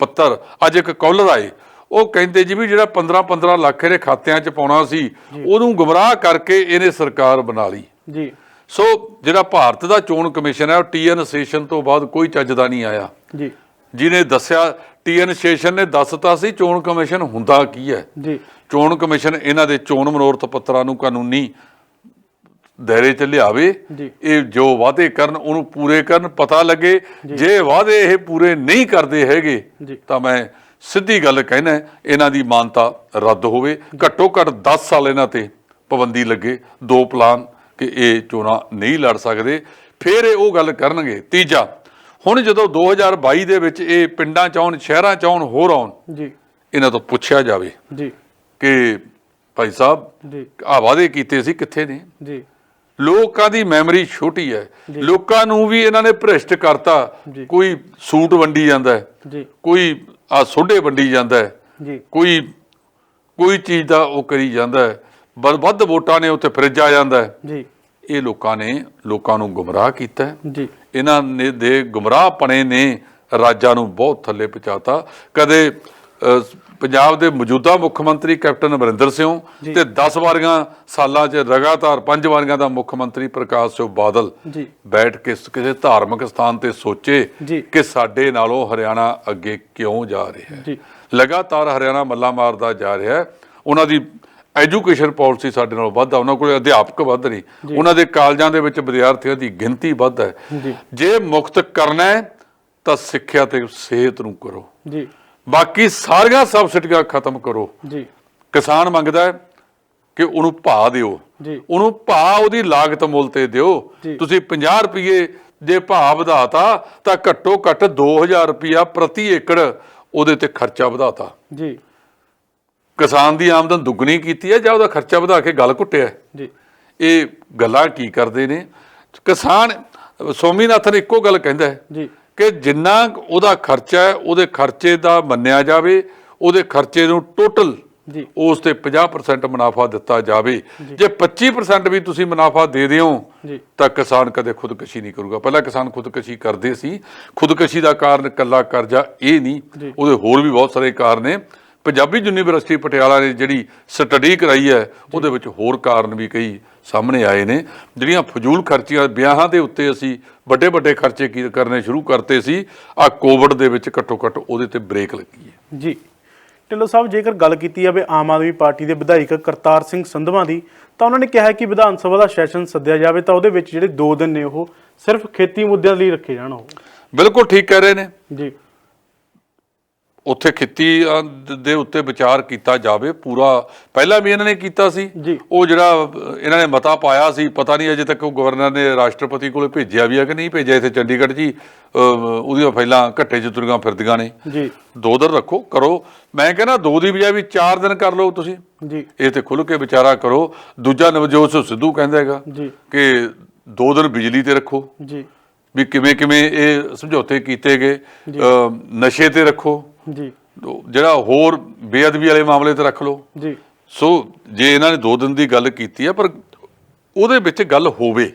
ਪੱਤਰ ਅੱਜ ਇੱਕ ਕਾਲਰ ਆਏ, ਉਹ ਕਹਿੰਦੇ ਜੀ ਵੀ ਜਿਹੜਾ 15 ਲੱਖ ਇਹਦੇ ਖਾਤਿਆਂ 'ਚ ਪਾਉਣਾ ਸੀ ਉਹਨੂੰ ਗੁੰਮਰਾਹ ਕਰਕੇ ਇਹਨੇ ਸਰਕਾਰ ਬਣਾ ਲਈ। ਸੋ ਜਿਹੜਾ ਭਾਰਤ ਦਾ ਚੋਣ ਕਮਿਸ਼ਨ ਹੈ ਉਹ TN ਸੈਸ਼ਨ ਤੋਂ ਬਾਅਦ ਕੋਈ ਚੱਜ ਦਾ ਨਹੀਂ ਆਇਆ। ਜਿਹਨੇ ਦੱਸਿਆ TN ਸੈਸ਼ਨ ਨੇ ਦੱਸਤਾ ਸੀ ਚੋਣ ਕਮਿਸ਼ਨ ਹੁੰਦਾ ਕੀ ਹੈ। ਚੋਣ ਕਮਿਸ਼ਨ ਇਹਨਾਂ ਦੇ ਚੋਣ ਮਨੋਰਥ ਪੱਤਰਾਂ ਨੂੰ ਕਾਨੂੰਨੀ ਦਾਇਰੇ 'ਚ ਲਿਆਵੇ, ਇਹ ਜੋ ਵਾਅਦੇ ਕਰਨ ਉਹਨੂੰ ਪੂਰੇ ਕਰਨ, ਪਤਾ ਲੱਗੇ ਜੇ ਵਾਅਦੇ ਇਹ ਪੂਰੇ ਨਹੀਂ ਕਰਦੇ ਹੈਗੇ ਤਾਂ ਮੈਂ ਸਿੱਧੀ ਗੱਲ ਕਹਿਣਾ ਇਹਨਾਂ ਦੀ ਮਾਨਤਾ ਰੱਦ ਹੋਵੇ। ਘੱਟੋ ਘੱਟ 10 ਸਾਲ ਇਹਨਾਂ ਤੇ ਪਾਬੰਦੀ ਲੱਗੇ, 2 ਪਲਾਨ ਕਿ ਇਹ ਚੋਣਾਂ ਨਹੀਂ ਲੜ ਸਕਦੇ, ਫਿਰ ਇਹ ਉਹ ਗੱਲ ਕਰਨਗੇ। ਤੀਜਾ, ਹੁਣ ਜਦੋਂ 2022 ਦੇ ਵਿੱਚ ਇਹ ਪਿੰਡਾਂ 'ਚ ਆਉਣ, ਸ਼ਹਿਰਾਂ 'ਚ ਆਉਣ, ਹੋਰ ਆਉਣ, ਇਹਨਾਂ ਤੋਂ ਪੁੱਛਿਆ ਜਾਵੇ ਕਿ ਭਾਈ ਸਾਹਿਬ ਆਹ ਵਾਅਦੇ ਕੀਤੇ ਸੀ ਕਿੱਥੇ ਨੇ। ਲੋਕਾਂ ਦੀ ਮੈਮਰੀ ਛੋਟੀ ਹੈ, ਲੋਕਾਂ ਨੂੰ ਵੀ ਇਹਨਾਂ ਨੇ ਭ੍ਰਿਸ਼ਟ ਕਰਤਾ। ਕੋਈ ਸੂਟ ਵੰਡੀ ਜਾਂਦਾ, ਕੋਈ ਆਹ ਸੋਢੇ ਵੰਡੀ ਜਾਂਦਾ, ਕੋਈ ਚੀਜ਼ ਦਾ ਉਹ ਕਰੀ ਜਾਂਦਾ, ਵੱਧ ਵੋਟਾਂ ਨੇ ਉੱਥੇ ਫਰਿੱਜ ਆ ਜਾਂਦਾ। ਇਹ ਲੋਕਾਂ ਨੇ ਲੋਕਾਂ ਨੂੰ ਗੁੰਮਰਾਹ ਕੀਤਾ। ਇਹਨਾਂ ਨੇ ਦੇ ਗੁੰਮਰਾਹਪਣੇ ਨੇ ਰਾਜਾਂ ਨੂੰ ਬਹੁਤ ਥੱਲੇ ਪਹੁੰਚਾਤਾ। ਕਦੇ ਪੰਜਾਬ ਦੇ ਮੌਜੂਦਾ ਮੁੱਖ ਮੰਤਰੀ ਕੈਪਟਨ ਅਮਰਿੰਦਰ ਸਿੰਘ ਤੇ 10 ਵਾਰੀਆਂ ਸਾਲਾਂ 'ਚ ਲਗਾਤਾਰ 5 ਵਾਰੀਆਂ ਦਾ ਮੁੱਖ ਮੰਤਰੀ ਪ੍ਰਕਾਸ਼ ਸਿੰਘ ਬਾਦਲ ਬੈਠ ਕੇ ਕਿਸੇ ਧਾਰਮਿਕ ਸਥਾਨ ਤੇ ਸੋਚੇ ਕਿ ਸਾਡੇ ਨਾਲੋਂ ਹਰਿਆਣਾ ਅੱਗੇ ਕਿਉਂ ਜਾ ਰਿਹਾ ਹੈ। ਲਗਾਤਾਰ ਹਰਿਆਣਾ ਮੱਲਾ ਮਾਰਦਾ ਜਾ ਰਿਹਾ ਹੈ। ਉਹਨਾਂ ਦੀ ਐਜੂਕੇਸ਼ਨ ਪਾਲਿਸੀ ਸਾਡੇ ਨਾਲੋਂ ਵੱਧ ਆ, ਉਹਨਾਂ ਕੋਲ ਅਧਿਆਪਕ ਵੱਧ ਨਹੀਂ, ਉਹਨਾਂ ਦੇ ਕਾਲਜਾਂ ਦੇ ਵਿੱਚ ਵਿਦਿਆਰਥੀਆਂ ਦੀ ਗਿਣਤੀ ਵੱਧ ਹੈ। ਜੇ ਮੁਕਤ ਕਰਨਾ ਹੈ ਤਾਂ ਸਿੱਖਿਆ ਤੇ ਸਿਹਤ ਨੂੰ ਕਰੋ, ਬਾਕੀ ਸਾਰੀਆਂ ਸਬਸਿਡੀਆਂ ਖਤਮ ਕਰੋ। ਕਿਸਾਨ ਮੰਗਦਾ ਕਿ ਉਹਨੂੰ ਭਾਅ ਦਿਓ, ਉਹਨੂੰ ਭਾਅ ਉਹਦੀ ਲਾਗਤ ਮੁੱਲ ਤੇ ਦਿਓ। ਤੁਸੀਂ 50 ਰੁਪਏ ਜੇ ਭਾਅ ਵਧਾਤਾ ਤਾਂ ਘੱਟੋ ਘੱਟ 2000 ਰੁਪਇਆ ਪ੍ਰਤੀ ਏਕੜ ਉਹਦੇ ਤੇ ਖਰਚਾ ਵਧਾਤਾ ਜੀ। ਕਿਸਾਨ ਦੀ ਆਮਦਨ ਦੁੱਗਣੀ ਕੀਤੀ ਹੈ ਜਾਂ ਉਹਦਾ ਖਰਚਾ ਵਧਾ ਕੇ ਗਲ ਘੁੱਟਿਆ ਜੀ। ਇਹ ਗੱਲਾਂ ਕੀ ਕਰਦੇ ਨੇ ਕਿਸਾਨ। ਸਵਾਮੀਨਾਥਨ ਇੱਕੋ ਗੱਲ ਕਹਿੰਦਾ ਹੈ ਜੀ ਕਿ ਜਿੰਨਾ ਉਹਦਾ ਖਰਚਾ ਹੈ ਉਹਦੇ ਖਰਚੇ ਦਾ ਮੰਨਿਆ ਜਾਵੇ, ਉਹਦੇ ਖਰਚੇ ਨੂੰ ਟੋਟਲ ਜੀ ਉਸ ਤੇ 50% ਮੁਨਾਫਾ ਦਿੱਤਾ ਜਾਵੇ। ਜੇ 25% ਵੀ ਤੁਸੀਂ ਮੁਨਾਫਾ ਦੇ ਦਿਓ ਤਾਂ ਕਿਸਾਨ ਕਦੇ ਖੁਦਕੁਸ਼ੀ ਨਹੀਂ ਕਰੂਗਾ। ਪਹਿਲਾਂ ਕਿਸਾਨ ਖੁਦਕੁਸ਼ੀ ਕਰਦੇ ਸੀ। ਖੁਦਕੁਸ਼ੀ ਦਾ ਕਾਰਨ ਇਕੱਲਾ ਕਰਜ਼ਾ ਇਹ ਨਹੀਂ, ਉਹਦੇ ਹੋਰ ਵੀ ਬਹੁਤ ਸਾਰੇ ਕਾਰਨ ਨੇ। ਪੰਜਾਬੀ ਯੂਨੀਵਰਸਿਟੀ ਪਟਿਆਲਾ ਨੇ ਜਿਹੜੀ ਸਟੱਡੀ ਕਰਾਈ ਹੈ ਉਹਦੇ ਵਿੱਚ ਹੋਰ ਕਾਰਨ ਵੀ ਕਈ ਸਾਹਮਣੇ ਆਏ ਨੇ। ਜਿਹੜੀਆਂ ਫਜ਼ੂਲ ਖਰਚੀਆਂ ਵਿਆਹਾਂ ਦੇ ਉੱਤੇ ਅਸੀਂ ਵੱਡੇ ਵੱਡੇ ਖਰਚੇ ਕਰਨੇ ਸ਼ੁਰੂ ਕਰਤੇ ਸੀ, ਆ ਕੋਵਿਡ ਦੇ ਵਿੱਚ ਘੱਟੋ ਘੱਟ ਉਹਦੇ ਤੇ ਬ੍ਰੇਕ ਲੱਗੀ ਹੈ। ਜੀ ਢਿੱਲੋਂ ਸਾਹਿਬ, ਜੇਕਰ ਗੱਲ ਕੀਤੀ ਜਾਵੇ ਆਮ ਆਦਮੀ ਪਾਰਟੀ ਦੇ ਵਿਧਾਇਕ ਕਰਤਾਰ ਸਿੰਘ ਸੰਧਵਾਂ ਦੀ, ਤਾਂ ਉਹਨਾਂ ਨੇ ਕਿਹਾ ਕਿ ਵਿਧਾਨ ਸਭਾ ਦਾ ਸੈਸ਼ਨ ਸੱਦਿਆ ਜਾਵੇ ਤਾਂ ਉਹਦੇ ਵਿੱਚ ਜਿਹੜੇ 2 ਦਿਨ ਨੇ ਉਹ ਸਿਰਫ ਖੇਤੀ ਮੁੱਦਿਆਂ ਲਈ ਰੱਖੇ ਜਾਣ। ਉਹ ਬਿਲਕੁਲ ਠੀਕ ਕਹਿ ਰਹੇ ਨੇ ਜੀ। ਉੱਥੇ ਖੇਤੀ ਦੇ ਉੱਤੇ ਵਿਚਾਰ ਕੀਤਾ ਜਾਵੇ ਪੂਰਾ। ਪਹਿਲਾਂ ਵੀ ਇਹਨਾਂ ਨੇ ਕੀਤਾ ਸੀ। ਉਹ ਜਿਹੜਾ ਇਹਨਾਂ ਨੇ ਮਤਾ ਪਾਇਆ ਸੀ, ਪਤਾ ਨਹੀਂ ਅਜੇ ਤੱਕ ਉਹ ਗਵਰਨਰ ਨੇ ਰਾਸ਼ਟਰਪਤੀ ਕੋਲ ਭੇਜਿਆ ਵੀ ਹੈ ਕਿ ਨਹੀਂ ਭੇਜਿਆ। ਇੱਥੇ ਚੰਡੀਗੜ੍ਹ 'ਚ ਹੀ ਉਹਦੀਆਂ ਫਾਈਲਾਂ ਘੱਟੇ 'ਚ ਤੁਰੀਆਂ ਫਿਰਦੀਆਂ ਨੇ। 2 ਦਿਨ ਰੱਖੋ, ਕਰੋ। ਮੈਂ ਕਹਿੰਦਾ 2 ਦੀ ਬਜਾਏ ਵੀ 4 ਦਿਨ ਕਰ ਲਓ ਤੁਸੀਂ। ਇਹ ਤੇ ਖੁੱਲ੍ਹ ਕੇ ਵਿਚਾਰਾ ਕਰੋ। ਦੂਜਾ ਨਵਜੋਤ ਸਿੱਧੂ ਕਹਿੰਦਾ ਹੈਗਾ ਕਿ 2 ਦਿਨ ਬਿਜਲੀ ਤੇ ਰੱਖੋ, ਵੀ ਕਿਵੇਂ ਕਿਵੇਂ ਇਹ ਸਮਝੌਤੇ ਕੀਤੇ ਗਏ। ਨਸ਼ੇ ਤੇ ਰੱਖੋ, ਜਿਹੜਾ ਹੋਰ ਬੇਅਦਬੀ ਵਾਲੇ ਮਾਮਲੇ ਤੇ ਰੱਖ ਲਓ। ਸੋ ਜੇ ਇਹਨਾਂ ਨੇ 2 ਦਿਨ ਦੀ ਗੱਲ ਕੀਤੀ ਹੈ ਪਰ ਉਹਦੇ ਵਿੱਚ ਗੱਲ ਹੋਵੇ,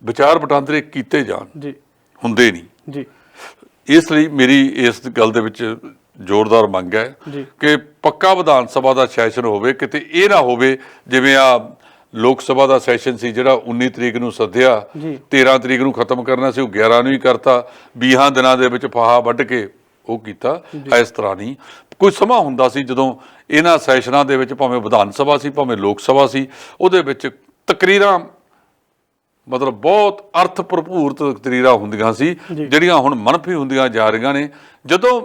ਵਿਚਾਰ ਵਟਾਂਦਰੇ ਕੀਤੇ ਜਾਣ, ਹੁੰਦੇ ਨਹੀਂ। ਇਸ ਲਈ ਮੇਰੀ ਇਸ ਗੱਲ ਦੇ ਵਿੱਚ ਜ਼ੋਰਦਾਰ ਮੰਗ ਹੈ ਕਿ ਪੱਕਾ ਵਿਧਾਨ ਸਭਾ ਦਾ ਸੈਸ਼ਨ ਹੋਵੇ। ਕਿਤੇ ਇਹ ਨਾ ਹੋਵੇ ਜਿਵੇਂ ਆ ਲੋਕ ਸਭਾ ਦਾ ਸੈਸ਼ਨ ਸੀ ਜਿਹੜਾ 19 ਤਰੀਕ ਨੂੰ ਸੱਦਿਆ, 13 ਤਰੀਕ ਨੂੰ ਖਤਮ ਕਰਨਾ ਸੀ, ਉਹ 11 ਨੂੰ ਹੀ ਕਰਤਾ। 20 ਦਿਨਾਂ ਦੇ ਵਿੱਚ ਫਾਹਾ ਵੱਢ ਕੇ ਉਹ ਕੀਤਾ। ਇਸ ਤਰ੍ਹਾਂ ਨਹੀਂ। ਕੋਈ ਸਮਾਂ ਹੁੰਦਾ ਸੀ ਜਦੋਂ ਇਹਨਾਂ ਸੈਸ਼ਨਾਂ ਦੇ ਵਿੱਚ ਭਾਵੇਂ ਵਿਧਾਨ ਸਭਾ ਸੀ ਭਾਵੇਂ ਲੋਕ ਸਭਾ ਸੀ, ਉਹਦੇ ਵਿੱਚ ਤਕਰੀਰਾਂ ਮਤਲਬ ਬਹੁਤ ਅਰਥ ਭਰਪੂਰ ਤਕਰੀਰਾਂ ਹੁੰਦੀਆਂ ਸੀ, ਜਿਹੜੀਆਂ ਹੁਣ ਮਨਫੀ ਹੁੰਦੀਆਂ ਜਾ ਰਹੀਆਂ ਨੇ। ਜਦੋਂ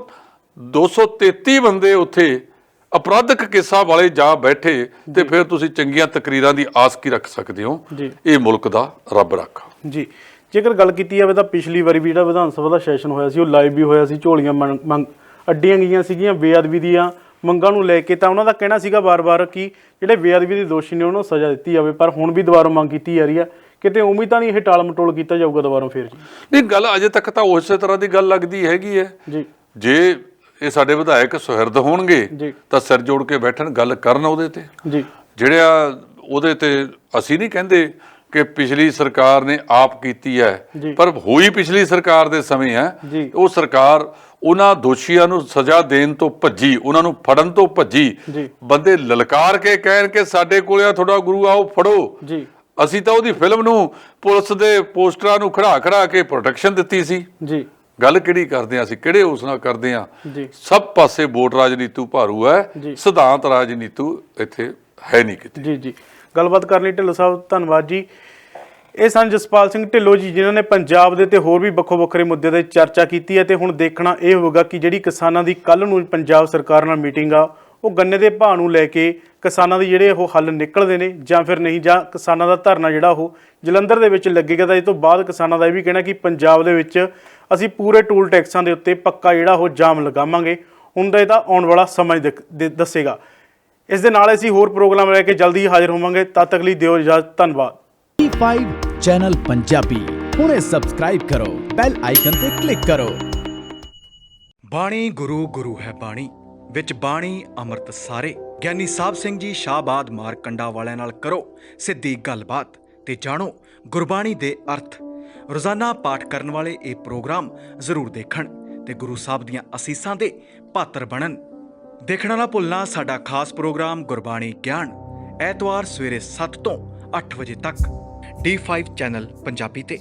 233 ਬੰਦੇ ਉੱਥੇ ਅਪਰਾਧਕ ਕੇਸਾਂ ਵਾਲੇ ਜਾ ਬੈਠੇ ਤੇ ਫਿਰ ਤੁਸੀਂ ਚੰਗੀਆਂ ਤਕਰੀਰਾਂ ਦੀ ਆਸ ਕੀ ਰੱਖ ਸਕਦੇ ਹੋ। ਇਹ ਮੁਲਕ ਦਾ ਰੱਬ ਰੱਖਾ। ਜੀ ਜੇਕਰ ਗੱਲ ਕੀਤੀ ਜਾਵੇ ਤਾਂ ਪਿਛਲੀ ਵਾਰੀ ਵੀ ਜਿਹੜਾ ਵਿਧਾਨ ਸਭਾ ਦਾ ਸੈਸ਼ਨ ਹੋਇਆ ਸੀ ਉਹ ਲਾਈਵ ਵੀ ਹੋਇਆ ਸੀ। ਝੋਲੀਆਂ ਮੰਗ ਅੱਡੀਆਂ ਗਈਆਂ ਸੀਗੀਆਂ ਬੇਅਦਬੀ ਦੀਆਂ ਮੰਗਾਂ ਨੂੰ ਲੈ ਕੇ। ਤਾਂ ਉਹਨਾਂ ਦਾ ਕਹਿਣਾ ਸੀਗਾ ਵਾਰ-ਵਾਰ ਕਿ ਜਿਹੜੇ ਬੇਅਦਬੀ ਦੇ ਦੋਸ਼ੀ ਨੇ ਉਹਨਾਂ ਨੂੰ ਸਜ਼ਾ ਦਿੱਤੀ ਜਾਵੇ, ਪਰ ਹੁਣ ਵੀ ਦੁਬਾਰਾ ਮੰਗ ਕੀਤੀ ਜਾ ਰਹੀ ਹੈ। ਕਿਤੇ ਉਮੀਦ ਤਾਂ ਨਹੀਂ ਇਹ ਟਾਲ ਮਟੋਲ ਕੀਤਾ ਜਾਊਗਾ ਦੁਬਾਰਾ ਫਿਰ? ਨਹੀਂ, ਗੱਲ ਅਜੇ ਤੱਕ ਤਾਂ ਉਸੇ ਤਰ੍ਹਾਂ ਦੀ ਗੱਲ ਲੱਗਦੀ ਹੈਗੀ ਹੈ। ਜੇ ਇਹ ਸਾਡੇ ਵਿਧਾਇਕ ਸੁਹਿਰਦ ਹੋਣਗੇ ਤਾਂ ਸਿਰ ਜੋੜ ਕੇ ਬੈਠਣ, ਗੱਲ ਕਰਨ ਉਹਦੇ ਤੇ। ਜਿਹੜਾ ਉਹਦੇ ਤੇ ਅਸੀਂ ਨਹੀਂ ਕਹਿੰਦੇ ਕਿ ਪਿਛਲੀ ਸਰਕਾਰ ਨੇ ਆਪ ਕੀਤੀ ਹੈ, ਪਰ ਹੋਈ ਪਿਛਲੀ ਸਰਕਾਰ ਦੇ ਸਮੇਂ ਹੈ। ਉਹ ਸਰਕਾਰ ਉਹਨਾਂ ਦੋਸ਼ੀਆਂ ਨੂੰ ਸਜ਼ਾ ਦੇਣ ਤੋਂ ਭੱਜੀ, ਉਹਨਾਂ ਨੂੰ ਫੜਨ ਤੋਂ ਭੱਜੀ। ਬੰਦੇ ਲਲਕਾਰ ਕੇ ਕਹਿਣ ਕਿ ਸਾਡੇ ਕੋਲ ਆ ਤੁਹਾਡਾ ਗੁਰੂ, ਆਓ ਫੜੋ। ਅਸੀਂ ਤਾਂ ਉਹਦੀ ਫਿਲਮ ਨੂੰ ਪੁਲਿਸ ਦੇ ਪੋਸਟਰਾਂ ਨੂੰ ਖੜਾ ਕੇ ਪ੍ਰੋਟੈਕਸ਼ਨ ਦਿੱਤੀ ਸੀ। ਗੱਲ ਕਿਹੜੀ ਕਰਦੇ ਆ ਅਸੀਂ, ਕਿਹੜੇ ਉਸ ਨਾਲ ਕਰਦੇ ਆ? ਸਭ ਪਾਸੇ ਵੋਟ ਰਾਜਨੀਤੀ ਭਾਰੂ ਹੈ, ਸਿਧਾਂਤ ਰਾਜਨੀਤੀ ਇੱਥੇ ਹੈ ਨਹੀਂ ਕਿਤੇ। ਜੀ ਗੱਲਬਾਤ ਕਰਨ ਲਈ ਢਿੱਲੋਂ ਸਾਹਿਬ ਧੰਨਵਾਦ ਜੀ। ਇਹ ਸਨ ਜਸਪਾਲ ਸਿੰਘ ਢਿੱਲੋਂ ਜੀ, ਜਿਨ੍ਹਾਂ ਨੇ ਪੰਜਾਬ ਦੇ ਤੇ ਹੋਰ ਵੀ ਵੱਖੋ ਵੱਖਰੇ ਮੁੱਦਿਆਂ ਤੇ ਚਰਚਾ ਕੀਤੀ ਹੈ। ਤੇ ਹੁਣ ਦੇਖਣਾ ਇਹ ਹੋਵੇਗਾ ਕਿ ਜਿਹੜੀ ਕਿਸਾਨਾਂ ਦੀ ਕੱਲ੍ਹ ਨੂੰ ਪੰਜਾਬ ਸਰਕਾਰ ਨਾਲ ਮੀਟਿੰਗ ਆ, ਉਹ ਗੰਨੇ ਦੇ ਭਾਅ ਨੂੰ ਲੈ ਕੇ ਕਿਸਾਨਾਂ ਦੀ ਜਿਹੜੇ ਉਹ ਹੱਲ ਨਿਕਲਦੇ ਨੇ ਜਾਂ ਫਿਰ ਨਹੀਂ, ਜਾਂ ਕਿਸਾਨਾਂ ਦਾ ਧਰਨਾ ਜਿਹੜਾ ਉਹ ਜਲੰਧਰ ਦੇ ਵਿੱਚ ਲੱਗੇਗਾ। ਤਾਂ ਇਸ ਤੋਂ ਬਾਅਦ ਕਿਸਾਨਾਂ ਦਾ ਇਹ ਵੀ ਕਹਿਣਾ ਕਿ ਪੰਜਾਬ ਦੇ ਵਿੱਚ ਅਸੀਂ ਪੂਰੇ ਟੂਲ ਟੈਕਸਾਂ ਦੇ ਉੱਤੇ ਪੱਕਾ ਜਿਹੜਾ ਉਹ ਜਾਮ ਲਗਾਵਾਂਗੇ। ਹੁਣ ਦਾ ਇਹ ਤਾਂ ਆਉਣ ਵਾਲਾ ਸਮਾਂ ਦੱਸੇਗਾ। ਇਸ ਦੇ ਨਾਲ ਅਸੀਂ ਹੋਰ ਪ੍ਰੋਗਰਾਮ ਲੈ ਕੇ ਜਲਦੀ ਹਾਜ਼ਰ ਹੋਵਾਂਗੇ। ਤਦ ਤੱਕ ਲਈ ਦਿਓ ਇਜਾਜ਼ਤ। ਧੰਨਵਾਦ। D5 ਚੈਨਲ ਪੰਜਾਬੀ ਹੁਣੇ ਸਬਸਕ੍ਰਾਈਬ ਕਰੋ, ਬੈਲ ਆਈਕਨ ਤੇ ਕਲਿੱਕ ਕਰੋ। ਬਾਣੀ ਗੁਰੂ ਗੁਰੂ ਹੈ ਬਾਣੀ, ਵਿੱਚ ਬਾਣੀ ਅੰਮ੍ਰਿਤ ਸਾਰੇ। ਗਿਆਨੀ ਸਾਹਿਬ ਸਿੰਘ ਜੀ ਸ਼ਾਹਬਾਦ ਮਾਰਕੰਡਾ ਵਾਲਿਆਂ ਨਾਲ ਕਰੋ ਸਿੱਧੀ ਗੱਲਬਾਤ ਤੇ ਜਾਣੋ ਗੁਰਬਾਣੀ ਦੇ ਅਰਥ। ਰੋਜ਼ਾਨਾ ਪਾਠ ਕਰਨ ਵਾਲੇ ਇਹ ਪ੍ਰੋਗਰਾਮ ਜ਼ਰੂਰ ਦੇਖਣ ਤੇ ਗੁਰੂ ਸਾਹਿਬ ਦੀਆਂ ਅਸੀਸਾਂ ਦੇ ਪਾਤਰ ਬਣਨ। ਦੇਖਣਾ ਨਾ ਭੁੱਲਣਾ ਸਾਡਾ ਖਾਸ ਪ੍ਰੋਗਰਾਮ ਗੁਰਬਾਣੀ ਗਿਆਨ, ਐਤਵਾਰ ਸਵੇਰੇ 7 ਤੋਂ 8 ਵਜੇ ਤੱਕ D5 ਚੈਨਲ ਪੰਜਾਬੀ ਤੇ।